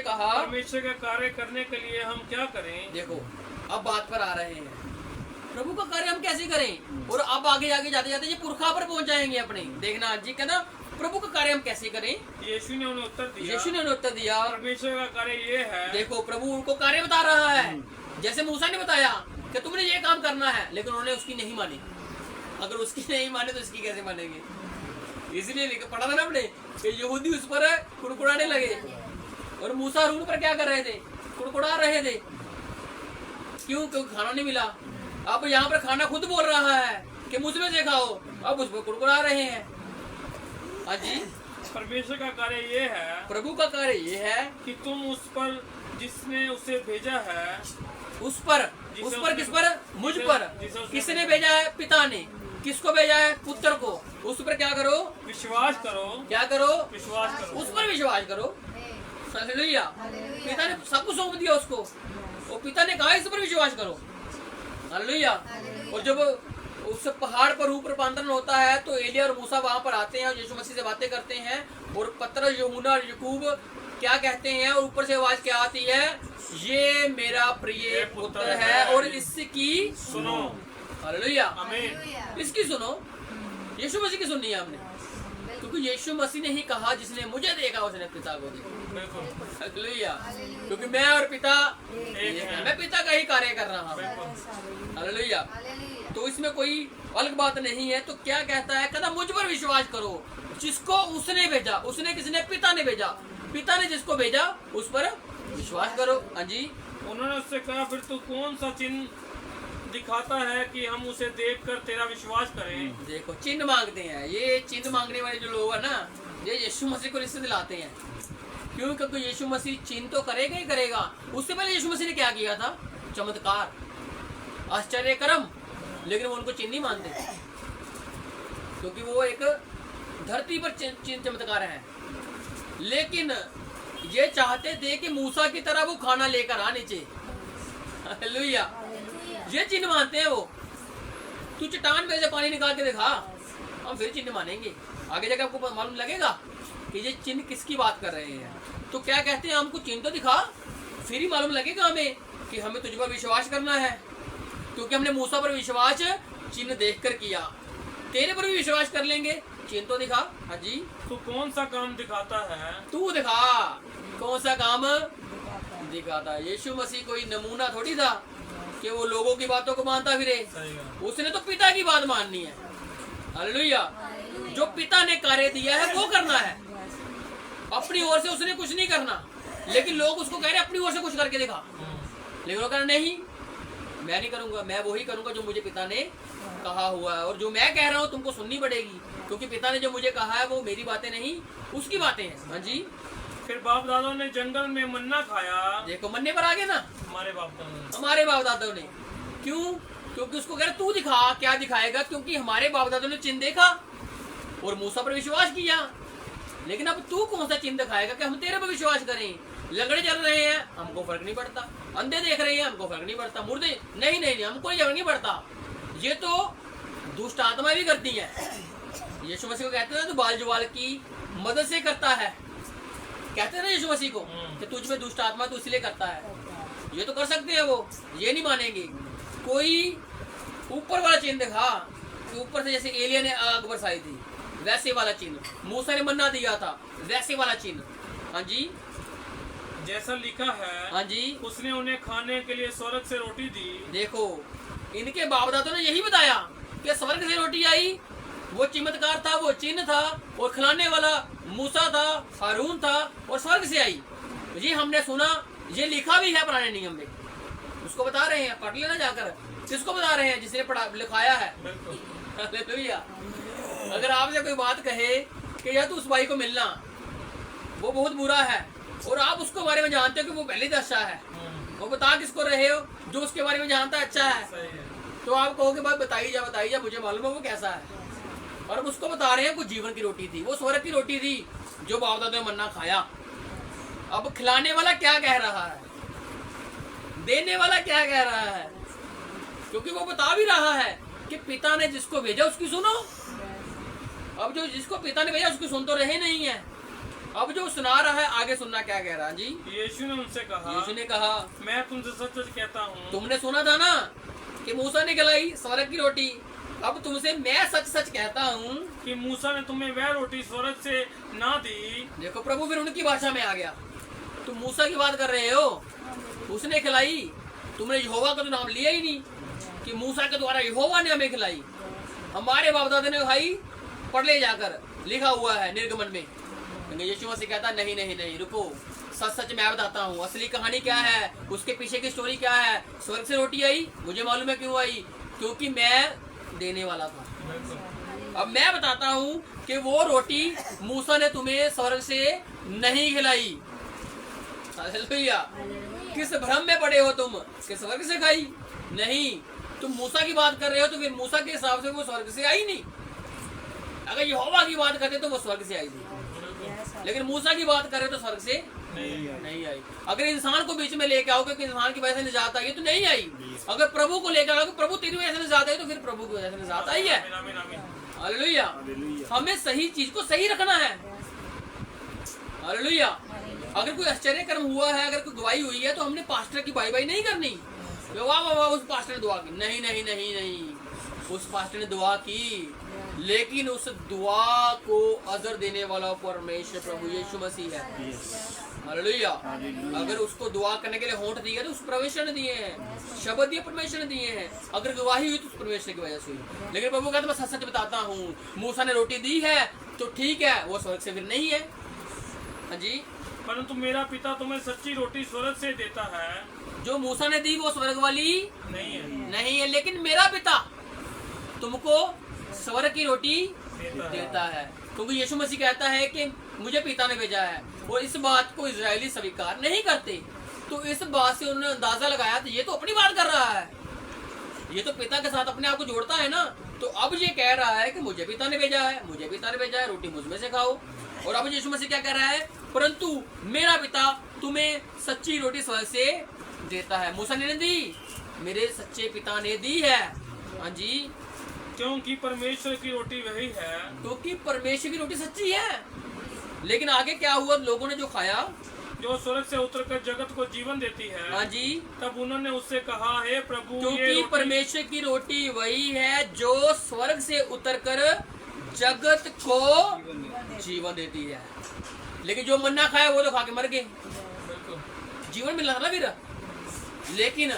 कहा परमेश्वर का कार्य करने के लिए हम क्या करें? देखो अब बात पर आ रहे हैं, प्रभु का कार्य हम कैसे करें? और अब आगे आगे जाते जाते ये पुरखा पर पहुंच जाएंगे अपने। देखना जी, कहना प्रभु का कार्य हम कैसे करें? यीशु ने उन्हें उत्तर दिया, परमेश्वर का कार्य ये है। देखो प्रभु उनको कार्य बता रहा है, जैसे मूसा ने बताया कि तुमने ये काम करना है, लेकिन उन्होंने उसकी नहीं मानी। अगर उसकी नहीं माने तो इसकी कैसे मानेंगे? इसलिए पढ़ा था ना हमने कि यहूदी उस पर कुड़कुड़ाने लगे, और मूसा रून पर क्या कर रहे थे? कुड़कुड़ा रहे थे। क्यों? क्योंकि खाना नहीं मिला। अब यहाँ पर खाना खुद बोल रहा है कि मुझ में से खाओ, अब उस पर कुड़कुड़ा रहे हैं। हाँ जी, परमेश्वर का कार्य ये है, प्रभु का कार्य ये है कि तुम उस पर जिसने उसे भेजा है, उस पर किस पर? मुझ पर। किसने भेजा है? पिता ने। किसको भेजा है? पुत्र को। उस पर क्या करो? विश्वास करो। क्या करो? विश्वास करो। उस पर विश्वास करो। हालेलुया। पिता ने सब कुछ सौंप दिया उसको, और पिता ने कहा इस पर विश्वास करो। हालेलुया। और जब उस पहाड़ पर रूप रूपांतरण होता है तो एलिया और मूसा वहां पर आते हैं और यीशु मसीह से बातें करते हैं, और पतरस, यूहन्ना और याकूब क्या कहते हैं? और ऊपर से आवाज क्या आती है? ये मेरा प्रिय पुत्र है और इसकी सुनो। हालेलुया। आमीन। इसकी सुनो। यीशु मसीह की सुननी है हमने, क्योंकि यीशु मसीह ने ही कहा जिसने मुझे देखा उसने पिता को देखा। हालेलुया। क्योंकि मैं और पिता एक हैं, मैं पिता का ही कार्य कर रहा हूँ। हालेलुया। तो इसमें कोई अलग बात नहीं है। तो क्या कहता है? कहता मुझ पर विश्वास करो जिसको उसने भेजा। उसने किसने? पिता ने भेजा। पिता ने जिसको भेजा उस पर विश्वास करो। हाँ जी। उन्होंने उससे कहा फिर तू कौन सा चिन्ह दिखाता है कि हम उसे देखकर तेरा विश्वास करें? देखो चिन्ह मांगते हैं, ये चिन्ह मांगने वाले जो लोग है ना, ये यीशु मसीह को रिश्ते दिलाते हैं। क्यों? क्योंकि यीशु मसीह चिन्ह तो करेगा ही करेगा। उससे पहले यीशु मसीह ने क्या किया था? चमत्कार, आश्चर्य कर्म, लेकिन वो उनको चिन्ह नहीं मानते क्योंकि वो एक धरती पर चिन्ह चमत्कार है। लेकिन ये चाहते थे कि मूसा की तरह वो खाना लेकर आ नीचे। हालेलुया, ये चिन्ह मानते हैं वो। तू चट्टान में से पानी निकाल के दिखा, हम फिर चिन्ह मानेंगे। आगे जाकर आपको मालूम लगेगा कि ये चिन्ह किसकी बात कर रहे हैं। तो क्या कहते हैं? हमको चिन्ह तो दिखा, फिर ही मालूम लगेगा हमें कि हमें तुझ पर विश्वास करना है, क्योंकि हमने मूसा पर विश्वास चिन्ह देखकर किया। तेरे पर भी विश्वास कर लेंगे, चिन्ह तो दिखा। हाँ जी, तू कौन सा काम दिखाता है? तू दिखा कौन सा काम दिखाता है। यीशु मसीह कोई नमूना थोड़ी था कि वो लोगों की बातों को मानता फिरे। उसने तो पिता की बात माननी है। हालेलुया, जो पिता ने कार्य दिया है वो करना है, अपनी ओर से उसने कुछ नहीं करना। लेकिन लोग उसको कह रहे अपनी ओर से कुछ करके दिखा, लेकिन वो कह रहे नहीं, मैं नहीं करूंगा, मैं वही करूंगा जो मुझे पिता ने कहा हुआ है। और जो मैं कह रहा हूँ तुमको सुननी पड़ेगी, क्योंकि पिता ने जो मुझे कहा है वो मेरी बातें नहीं, उसकी बातें हैं। हाँ जी, फिर बाप दादों ने जंगल में मन्ना खाया। देखो मन्ने पर आ गए ना हमारे बाप दादों, हमारे बाप दादों ने। क्यों? क्योंकि उसको कह रहे तू दिखा, क्या दिखाएगा? क्योंकि हमारे बाप दादों ने चिन्ह देखा और मूसा पर विश्वास किया। लेकिन अब तू कौन सा चिन्ह दिखाएगा कि हम तेरे पर विश्वास करें? लगड़े चल रहे हैं, हमको फर्क नहीं पड़ता। अंधे देख रहे हैं, हमको फर्क नहीं पड़ता। मुर्दे नहीं नहीं नहीं, हमको फर्क नहीं पड़ता। ये तो दुष्ट आत्मा भी करती है। यीशु मसीह को कहते हैं तो बाल जुबाल की मदद से करता है, कहते हैं ना यीशु मसीह को कि तुझ में दुष्ट आत्मा तो इसलिए करता है। ये तो कर सकते हैं वो, ये नहीं मानेंगे। कोई ऊपर वाला चिन्ह दिखा कि ऊपर से जैसे एलिया ने आग बरसाई थी वैसे वाला चिन्ह, मूसा ने मन्ना दिया था वैसे वाला चिन्ह। हाँ जी, जैसा लिखा है। हाँ जी, उसने उन्हें खाने के लिए स्वर्ग से रोटी दी। देखो इनके बाप दादों ने यही बताया कि स्वर्ग से रोटी आई, वो चमत्कार था, वो चिन्ह था, और खिलाने वाला मूसा था, हारून था, और स्वर्ग से आई। ये हमने सुना, ये लिखा भी है पुराने नियम में। उसको बता रहे हैं, पढ़ लेना जाकर। किसको बता रहे हैं? जिसने पढ़ा लिखाया है। हालेलुया। अगर आपसे कोई बात कहे कि यार तू उस भाई को मिलना, वो बहुत बुरा है, और आप उसके बारे में जानते हो कि वो पहले ही अच्छा है, वो बता किसको रहे हो? जो उसके बारे में जानता है अच्छा है। तो आप कहोगे बात बताइए जा, मुझे मालूम है वो कैसा है। और हम उसको बता रहे हैं कुछ जीवन की रोटी थी, वो स्वर्ग की रोटी थी जो बाप दादा ने मन्ना खाया। अब खिलाने वाला क्या कह रहा है, देने वाला क्या कह रहा है? क्योंकि वो बता भी रहा है कि पिता ने जिसको भेजा उसकी सुनो। अब जो जिसको पिता ने भेजा उसकी सुन तो रहे नहीं है। अब जो सुना रहा है आगे सुनना क्या कह रहा है। जी, यीशु ने उनसे कहा, यीशु ने कहा मैं तुमसे सच सच कहता हूँ। तुमने सुना था ना कि मूसा ने खिलाई स्वर्ग की रोटी, अब तुमसे मैं सच सच कहता हूँ कि मूसा ने तुम्हें वह रोटी स्वर्ग से ना दी। देखो प्रभु फिर उनकी भाषा में आ गया। तुम मूसा की बात कर रहे हो, उसने खिलाई, तुमने यहोवा का तो नाम लिया ही नहीं कि मूसा के द्वारा यहोवा ने हमें खिलाई। हमारे बाप दादा ने खाई, पढ़ ले जाकर, लिखा हुआ है निर्गमन में। यीशु मसीह कहता नहीं नहीं नहीं, रुको, सच सच मैं बताता हूँ असली कहानी क्या है, उसके पीछे की स्टोरी क्या है। स्वर्ग से रोटी आई, मुझे मालूम है क्यों आई, क्योंकि मैं देने वाला था। अब मैं बताता हूँ कि वो रोटी मूसा ने तुम्हें स्वर्ग से नहीं खिलाई। हालेलुया। किस भ्रम में पड़े हो तुम कि स्वर्ग से खाई? नहीं, तुम मूसा की बात कर रहे हो तो फिर मूसा के हिसाब से वो स्वर्ग से आई नहीं। अगर यहोवा की बात करते तो वो स्वर्ग से आई थी, लेकिन मूसा की बात कर रहे तो स्वर्ग से नहीं आई। अगर इंसान को बीच में लेके आओगे कि इंसान की वजह से निजात आई तो नहीं आई। अगर प्रभु को लेकर आओगे प्रभु तेरी वजह से निजात आई तो फिर प्रभु की वजह से निजात आई है। हालेलुया। हमें सही चीज को सही रखना है। हालेलुया। अगर कोई आश्चर्य कर्म हुआ है, अगर कोई गवाही हुई है तो हमने पास्टर की बाई नहीं करनी, वाह वाह वाह उस पास्टर ने दुआ की। नहीं नहीं नहीं नहीं, उस पास्टर ने दुआ की, लेकिन उस दुआ को अजर देने वाला परमेश्वर प्रभु यीशु मसीह है। हालेलुया। अगर उसको दुआ करने के लिए होंठ दिए तो उस परमेश्वर ने दिए हैं, शब्द दिए परमेश्वर ने दिए हैं। अगर गवाही हुई तो उस परमेश्वर की वजह से हुई। लेकिन प्रभु कहता मैं सच सच बताता हूँ, मूसा ने रोटी दी है तो ठीक है, वो स्वर्ग से फिर नहीं है। हाँ जी, परंतु मेरा पिता तुम्हें सच्ची रोटी स्वर्ग से देता है। जो मूसा ने दी वो स्वर्ग वाली नहीं है, लेकिन मेरा पिता तुमको स्वर्ग की रोटी देता है। क्योंकि यीशु मसीह कहता है कि मुझे पिता ने भेजा है। और इस बात को इजरायली स्वीकार नहीं करते। तो इस बात से उन्होंने अंदाजा लगाया तो ये तो अपनी बात कर रहा है, ये तो पिता के साथ अपने आप को जोड़ता है ना। तो अब ये कह रहा है कि मुझे पिता ने भेजा है, मुझे पिता ने भेजा है, रोटी मुझ में से खाओ। और अब यीशु मसीह क्या कह रहा है, परंतु मेरा पिता तुम्हें सच्ची रोटी स्वर्ग से देता है। मूसा ने दी, मेरे सच्चे पिता ने दी है। हाँ जी, क्योंकि परमेश्वर की रोटी वही है, क्योंकि परमेश्वर की रोटी सच्ची है। लेकिन आगे क्या हुआ, लोगों ने जो खाया, जो स्वर्ग से उतरकर जगत को जीवन देती है। हाँ जी, तब उन्होंने उससे कहा, हे प्रभु, ये क्योंकि रोटी परमेश्वर की रोटी वही है जो स्वर्ग से उतरकर जगत को जीवन देती है। लेकिन जो मन्ना खाया वो तो खा के मर गए, जीवन मिला ना फिर। लेकिन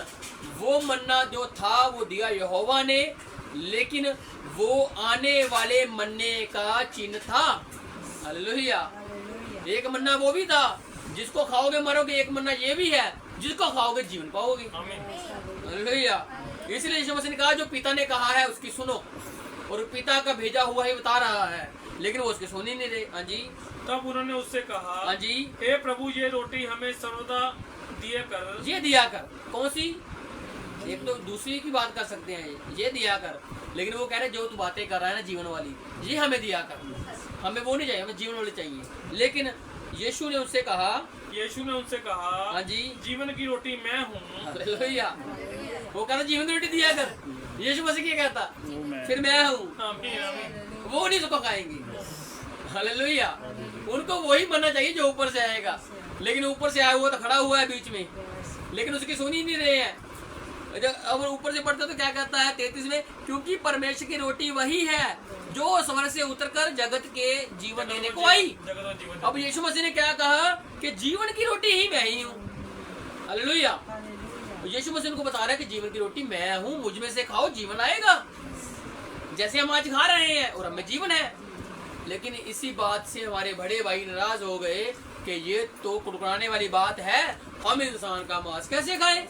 वो मन्ना जो था वो दिया यहोवा ने, लेकिन वो आने वाले मन्ने का चिन्ह था। हालेलुया। एक मन्ना वो भी था जिसको खाओगे मरोगे, एक मन्ना ये भी है जिसको खाओगे जीवन पाओगे। हालेलुया। इसलिए यीशु मसीह ने कहा जो पिता ने कहा है उसकी सुनो, और पिता का भेजा हुआ ही बता रहा है, लेकिन वो उसकी सुन ही नहीं रहे। हाँ जी, तब उन्होंने उससे कहा, हाँ जी, हे प्रभु, ये रोटी हमें सर्वदा दिया कर। ये दिया कर। कौन सी? एक तो दूसरी की बात कर सकते हैं, ये दिया कर। लेकिन वो कह रहे जो तू बातें कर रहा है ना जीवन वाली, ये हमें दिया कर। हमें वो नहीं चाहिए, हमें जीवन वाली चाहिए। लेकिन यीशु ने उससे कहा, यीशु ने उनसे कहा, हाँ जी, जीवन की रोटी मैं हूँ। हालेलुया। वो कहता जीवन की रोटी दिया कर। यीशु मसीह क्या कहता, फिर मैं हूँ, आमीन, आमीन। वो नहीं उसको खाएंगे। हालेलुया। उनको वही बनना चाहिए जो ऊपर से आएगा, लेकिन ऊपर से आया हुआ तो खड़ा हुआ है बीच में, लेकिन उसकी सुन ही नहीं रहे हैं। अब ऊपर से पढ़ते तो क्या कहता है 33 में, क्योंकि परमेश्वर की रोटी वही है जो स्वर्ग से उतरकर जगत के जीवन देने को आई। अब यीशु मसीह ने क्या कहा कि जीवन की रोटी ही मैं ही हूँ। हालेलुया। यीशु मसीह को बता रहा है कि जीवन की रोटी मैं हूँ, मुझ में से खाओ जीवन आएगा। जैसे हम आज खा रहे हैं और हमें जीवन है। लेकिन इसी बात से हमारे बड़े भाई नाराज हो गए कि ये तो कुड़कुड़ाने वाली बात है, हम इंसान का मांस कैसे खाएं।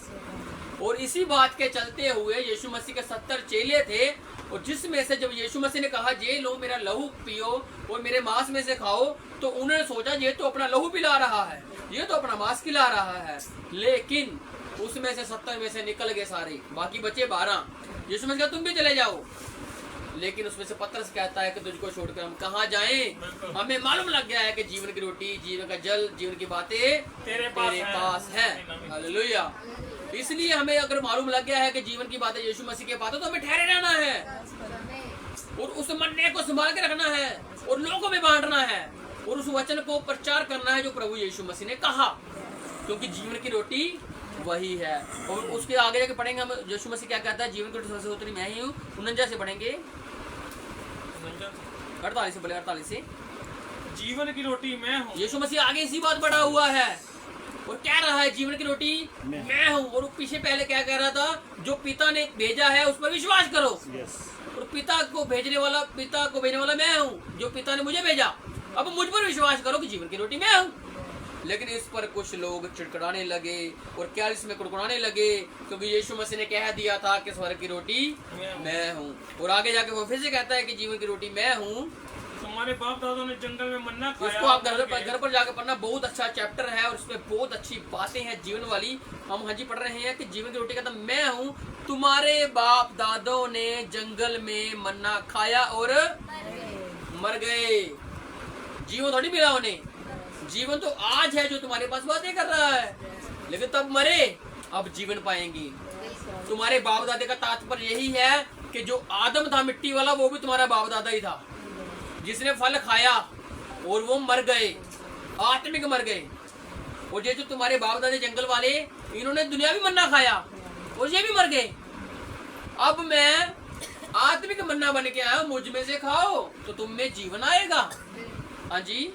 और इसी बात के चलते हुए यीशु मसीह के 70 चेले थे, और जिसमें से जब यीशु मसीह ने कहा ये लो मेरा लहू पियो और मेरे मांस में से खाओ, तो उन्होंने सोचा ये तो अपना लहू पिला रहा है, ये तो अपना मांस खिला रहा है। लेकिन उसमें से 70 में से निकल गए सारे, बाकी बचे 12। यीशु मसीह तुम भी चले जाओ। लेकिन उसमें से पतरस कहता है कि तुझको छोड़कर हम कहाँ जाएं? हमें मालूम लग गया है कि जीवन की रोटी, जीवन का जल, जीवन की बातें तेरे पास है। हालेलुया। इसलिए हमें अगर मालूम लग गया है कि जीवन की बातें यीशु मसीह के पास है, तो हमें ठहरे रहना है और उस मन्ने को संभाल के रखना है और लोगों में बांटना है और उस वचन को प्रचार करना है जो प्रभु यीशु मसीह ने कहा, क्योंकि जीवन की रोटी वही है। और उसके आगे जाके पढ़ेंगे हम यीशु मसीह क्या कहता है, जीवन की रोटी सबसे उतरी मैं ही हूँ। 49 से पढ़ेंगे, 48 से बोले, 48 से, जीवन की रोटी मैं हूँ। यीशु मसीह आगे इसी बात बढ़ा हुआ है और कह रहा है जीवन की रोटी मैं हूँ। और पीछे पहले क्या कह रहा था, जो पिता ने भेजा है उस पर विश्वास करो। और पिता को भेजने वाला मैं हूँ, जो पिता ने मुझे भेजा। अब मुझ पर विश्वास करो कि जीवन की रोटी मैं हूँ। लेकिन इस पर कुछ लोग चिड़चिड़ाने लगे और 41 में कुड़कुड़ाने लगे, क्योंकि यीशु मसीह ने कह दिया था कि स्वर्ग की रोटी मैं हूँ। और आगे जाके वो फिर से कहता है कि जीवन की रोटी मैं हूँ। हमारे बाप दादों ने जंगल में मन्ना खाया। इसको आप घर पर जाकर पढ़ना, बहुत अच्छा चैप्टर है और उसमें बहुत अच्छी बातें हैं जीवन वाली। हम हाँ जी पढ़ रहे हैं कि जीवन की रोटी का तो मैं हूँ। तुम्हारे बाप दादों ने जंगल में मन्ना खाया और मर गए, जीवन थोड़ी मिला उन्हें। जीवन तो आज है जो तुम्हारे पास बातें कर रहा है, लेकिन तब मरे, अब जीवन पाएंगे। तुम्हारे बाप दादे का तात्पर्य यही है कि जो आदम था मिट्टी वाला, वो भी तुम्हारा बाप दादा ही था, जिसने फल खाया और वो मर गए, आत्मिक मर गए। और ये जो तुम्हारे बाप दादे जंगल वाले, इन्होंने दुनियावी मन्ना खाया और ये भी मर गए। अब मैं आत्मिक मन्ना बन के आया, मुझ में से खाओ तो तुम में जीवन आएगा। हाँ जी,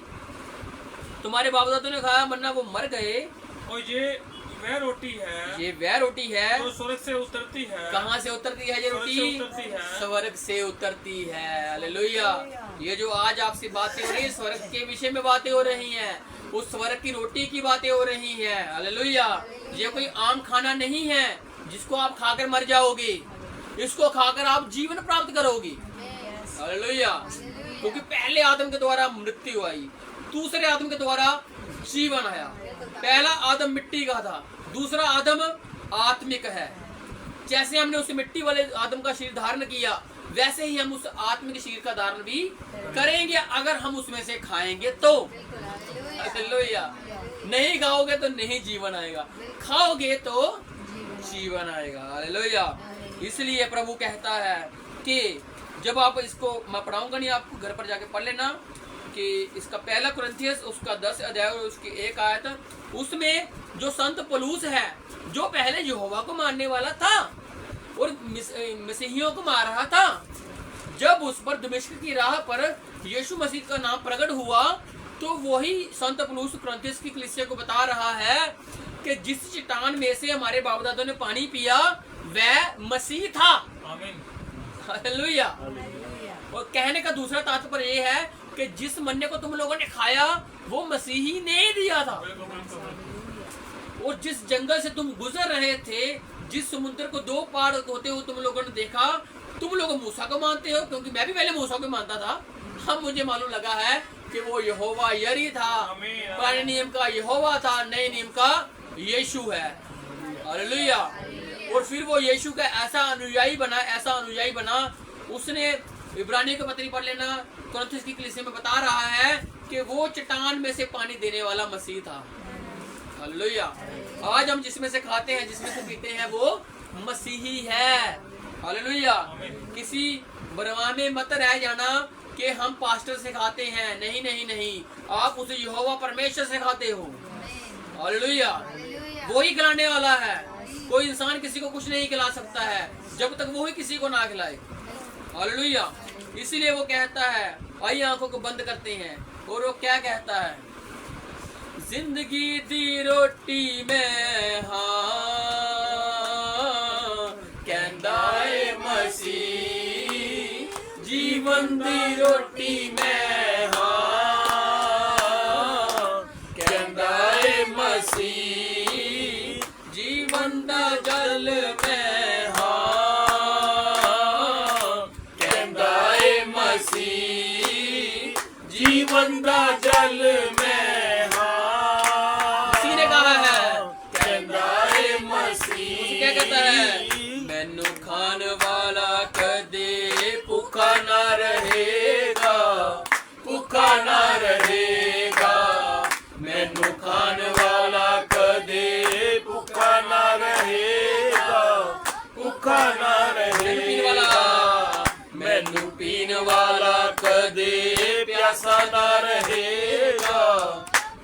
तुम्हारे बाप दादों ने खाया मन्ना, वो मर गए। और ये वह रोटी है, ये वह रोटी है जो स्वर्ग से उतरती है। कहाँ से उतरती है ये रोटी? स्वर्ग से उतरती है। हालेलुया। ये जो आज आपसे बातें हो रही है, स्वर्ग के विषय में बातें हो रही हैं, उस स्वर्ग की रोटी की बातें हो रही हैं। हालेलुया। ये कोई आम खाना नहीं है जिसको आप खाकर मर जाओगे, इसको खाकर आप जीवन प्राप्त करोगे। हालेलुया। क्योंकि पहले आदम के द्वारा मृत्यु आई, दूसरे आदम के द्वारा जीवन आया। पहला आदम मिट्टी का था, दूसरा आदम आत्मिक है। जैसे हमने उस मिट्टी वाले आदम का शरीर धारण किया, वैसे ही हम उस आत्मिक शरीर का धारण भी करेंगे अगर हम उसमें से खाएंगे तो। हालेलुया। नहीं खाओगे तो नहीं जीवन आएगा, खाओगे तो जीवन आएगा। हालेलुया। इसलिए प्रभु कहता है कि जब आप इसको, मैं पढ़ाऊंगा नहीं, आपको घर पर जाके पढ़ लेना कि इसका पहला कुरिन्थियस उसका 10 अध्याय और उसकी 1 आयत, उसमें जो संत पौलुस है जो पहले यहोवा को मानने वाला था और मसीहियों को मार रहा था, जब उस पर दमिश्क की राह पर यीशु मसीह का नाम प्रकट हुआ तो वही संत पौलुस कुरिन्थियस की कलीसिया को बता रहा है कि जिस चट्टान में से हमारे बाप दादों ने पानी पिया वह मसीह था। आमीन। हालेलुया। और कहने का दूसरा तात्पर्य ये है कि जिस मन्ने को तुम लोगों ने खाया वो मसीही ने ही दिया था। और जिस जंगल से तुम गुजर रहे थे, जिस समुद्र को 2 पार होते हुए तुम लोगों ने देखा, तुम लोग मूसा को मानते हो, क्योंकि मैं भी पहले मूसा को मानता था। हम मुझे मालूम लगा है कि वो यहोवा यरी था, पुराने नियम का यहोवा था, नए नियम का यीशु है। हालेलुया। और फिर वो यीशु का ऐसा अनुयायी बना, उसने इब्रानी को पत्री पढ़ लेना, कुरिन्थियस की कलीसिया में बता रहा है कि वो चट्टान में से पानी देने वाला मसीह था। हालेलुया। आज हम जिसमें से खाते हैं, जिसमें से पीते हैं, वो मसीही है। हालेलुया। किसी बरवा में मत रह जाना कि हम पास्टर से खाते हैं। नहीं नहीं नहीं, आप उसे यहोवा परमेश्वर से खाते हो। हालेलुया। वो ही खिलाने वाला है। कोई इंसान किसी को कुछ नहीं खिला सकता है जब तक वो ही किसी को ना खिलाए। हालेलुया। इसीलिए वो कहता है, आइए आंखों को बंद करते हैं, और वो क्या कहता है, जिंदगी दी रोटी में हाँ कहंदा है मसीह, जीवन दी रोटी में हाँ कहंदा है मसीह, जीवन दा जल में हाँ कहंदा है मसीह, जीवन दा जल में मैनू खान वाला कदे भूखा ना रहेगा, भूखा ना रहेगा। मैनू खान वाला कदे भूखा ना रहेगा, भूखा ना रहेगा। मैनू पीन वाला कदे प्यासा ना रहेगा,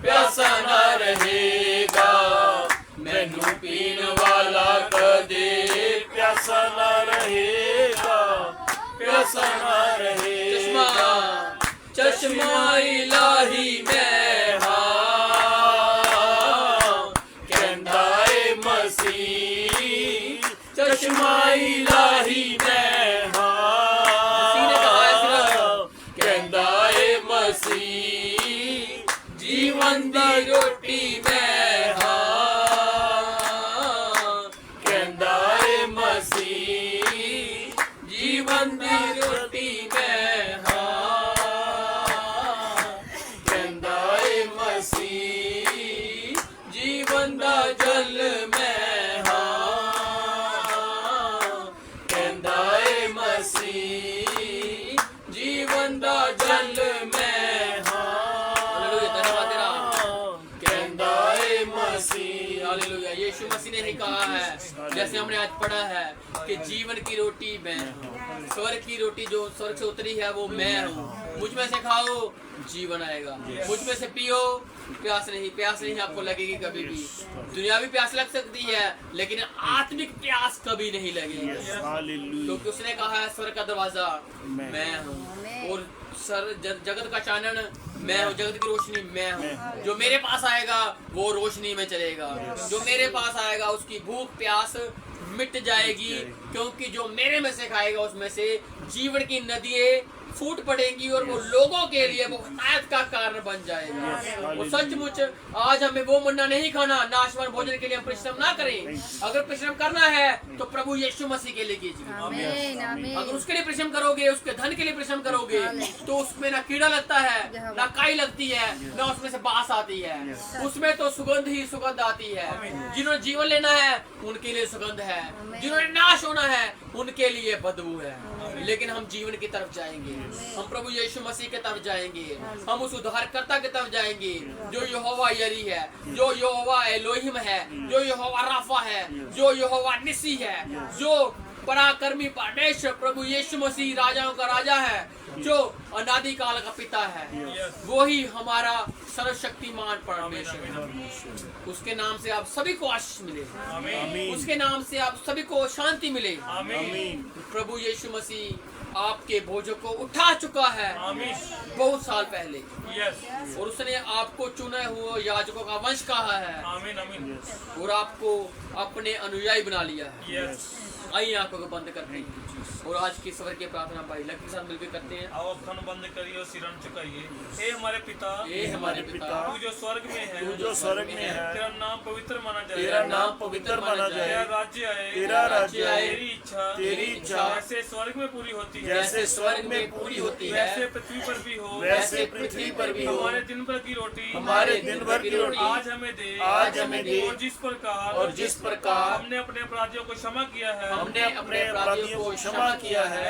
प्यासा ना रहेगा। मैनू पीन वाला कदे प्यासा ना रहेगा, प्यासा ना रहेगा। चश्मा इलाही में हाँ कहंदा है मसीह, चश्मा इलाही में हाँ कहंदा है मसीह, जीवन दी रोटी में जीवन दी रोटी में हाँ कहंदा है मसीह, जीवन दा जल में हाँ कहंदा है मसीह, जीवन दा जल में हाँ कहंदा है मसीह। हालेलुया। यीशु मसीह ने ही कहा है, जैसे हमने आज पढ़ा है कि जीवन की रोटी मैं हूँ, स्वर्ग की रोटी जो स्वर्ग से उतरी है वो मैं हूँ। मुझ में से खाओ जीवन आएगा, मुझ में से पियो प्यास नहीं आपको लगेगी कभी भी। दुनियावी प्यास लग सकती है लेकिन आत्मिक प्यास कभी नहीं लगेगी, क्योंकि उसने कहा है स्वर्ग का दरवाजा मैं हूँ और जगत का चानन मैं हूँ, जगत की रोशनी मैं हूँ। जो मेरे पास आएगा वो रोशनी में चलेगा, जो मेरे पास आएगा उसकी भूख प्यास मिट जाएगी, क्योंकि जो मेरे में से खाएगा उसमें से जीवन की नदियाँ फूट पड़ेंगी और वो लोगों के लिए वो हिदायत का कारण बन जाएगा। वो सचमुच आज हमें वो मन्ना नहीं खाना, नाशवान भोजन के लिए हम परिश्रम ना करें। अगर परिश्रम करना है तो प्रभु यीशु मसीह के लिए कीजिए। अगर उसके लिए परिश्रम करोगे, उसके धन के लिए परिश्रम करोगे, तो उसमें ना कीड़ा लगता है, ना काई लगती है, ना उसमें से बास आती है। उसमें तो सुगंध ही सुगंध आती है। जिन्होंने जीवन लेना है उनके लिए सुगंध है, जिन्होंने नाश होना है उनके लिए बदबू है। लेकिन हम जीवन की तरफ जाएंगे, हम प्रभु यीशु मसीह की तरफ जाएंगे, हम उस उद्धारकर्ता की तरफ जाएंगे जो यहोवा यरी है, जो यहोवा एलोहिम है, जो यहोवा राफा है, जो यहोवा निसी है, जो पराक्रमी परमेश्वर प्रभु यीशु मसीह राजाओं का राजा है, जो अनादि काल का पिता है। वो ही हमारा सर्वशक्तिमान परमेश्वर है। उसके नाम से आप सभी को आशीष मिले, उसके नाम से आप सभी को शांति मिले। प्रभु यीशु मसीह आपके बोझों को उठा चुका है बहुत साल पहले, और उसने आपको चुने हुए याजकों का वंश कहा है, और आपको अपने अनुयायी बना लिया है। आइए आंखों को बंद करते हैं और आज की सबर की प्रार्थना भाई लकी के साथ मिलकर करते हैं। आओ अखन बंद करिए और सिरन झुकाइए। हे हमारे पिता, हे हमारे पिता, तू जो स्वर्ग में है, तू जो स्वर्ग में है, तेरा नाम पवित्र माना जाए, तेरा नाम पवित्र माना जाए, तेरा राज्य आए, तेरा राज्य आए, तेरी इच्छा जैसे स्वर्ग में पूरी होती है, जैसे स्वर्ग में पूरी होती है, वैसे पृथ्वी पर भी हो, वैसे पृथ्वी पर भी हो। हमारे दिन भर की रोटी, हमारे दिन भर की रोटी आज हमें दे, आज हमें दे। और जिस प्रकार हमने अपने अपराधियों को क्षमा किया है, हमने अपने अपराधियों को क्षमा किया है,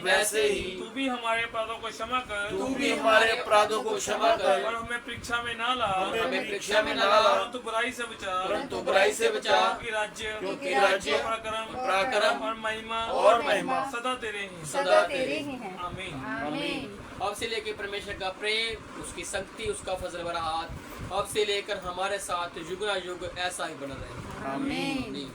वैसे ही तू भी हमारे अपराधों को क्षमा कर, तू भी हमारे अपराधों को क्षमा कर, और हमें परीक्षा में ना ला, हमें परीक्षा में ना ला, परंतु बुराई से बचा, परंतु बुराई से बचा, क्योंकि राज्य पराक्रम और महिमा सदा तेरे ही हैं। आमीन। अब से लेकर परमेश्वर का प्रेम, उसकी शक्ति, उसका फजल भरा हाथ अब से लेकर हमारे साथ युग युग ऐसा ही बना रहे। आमीन।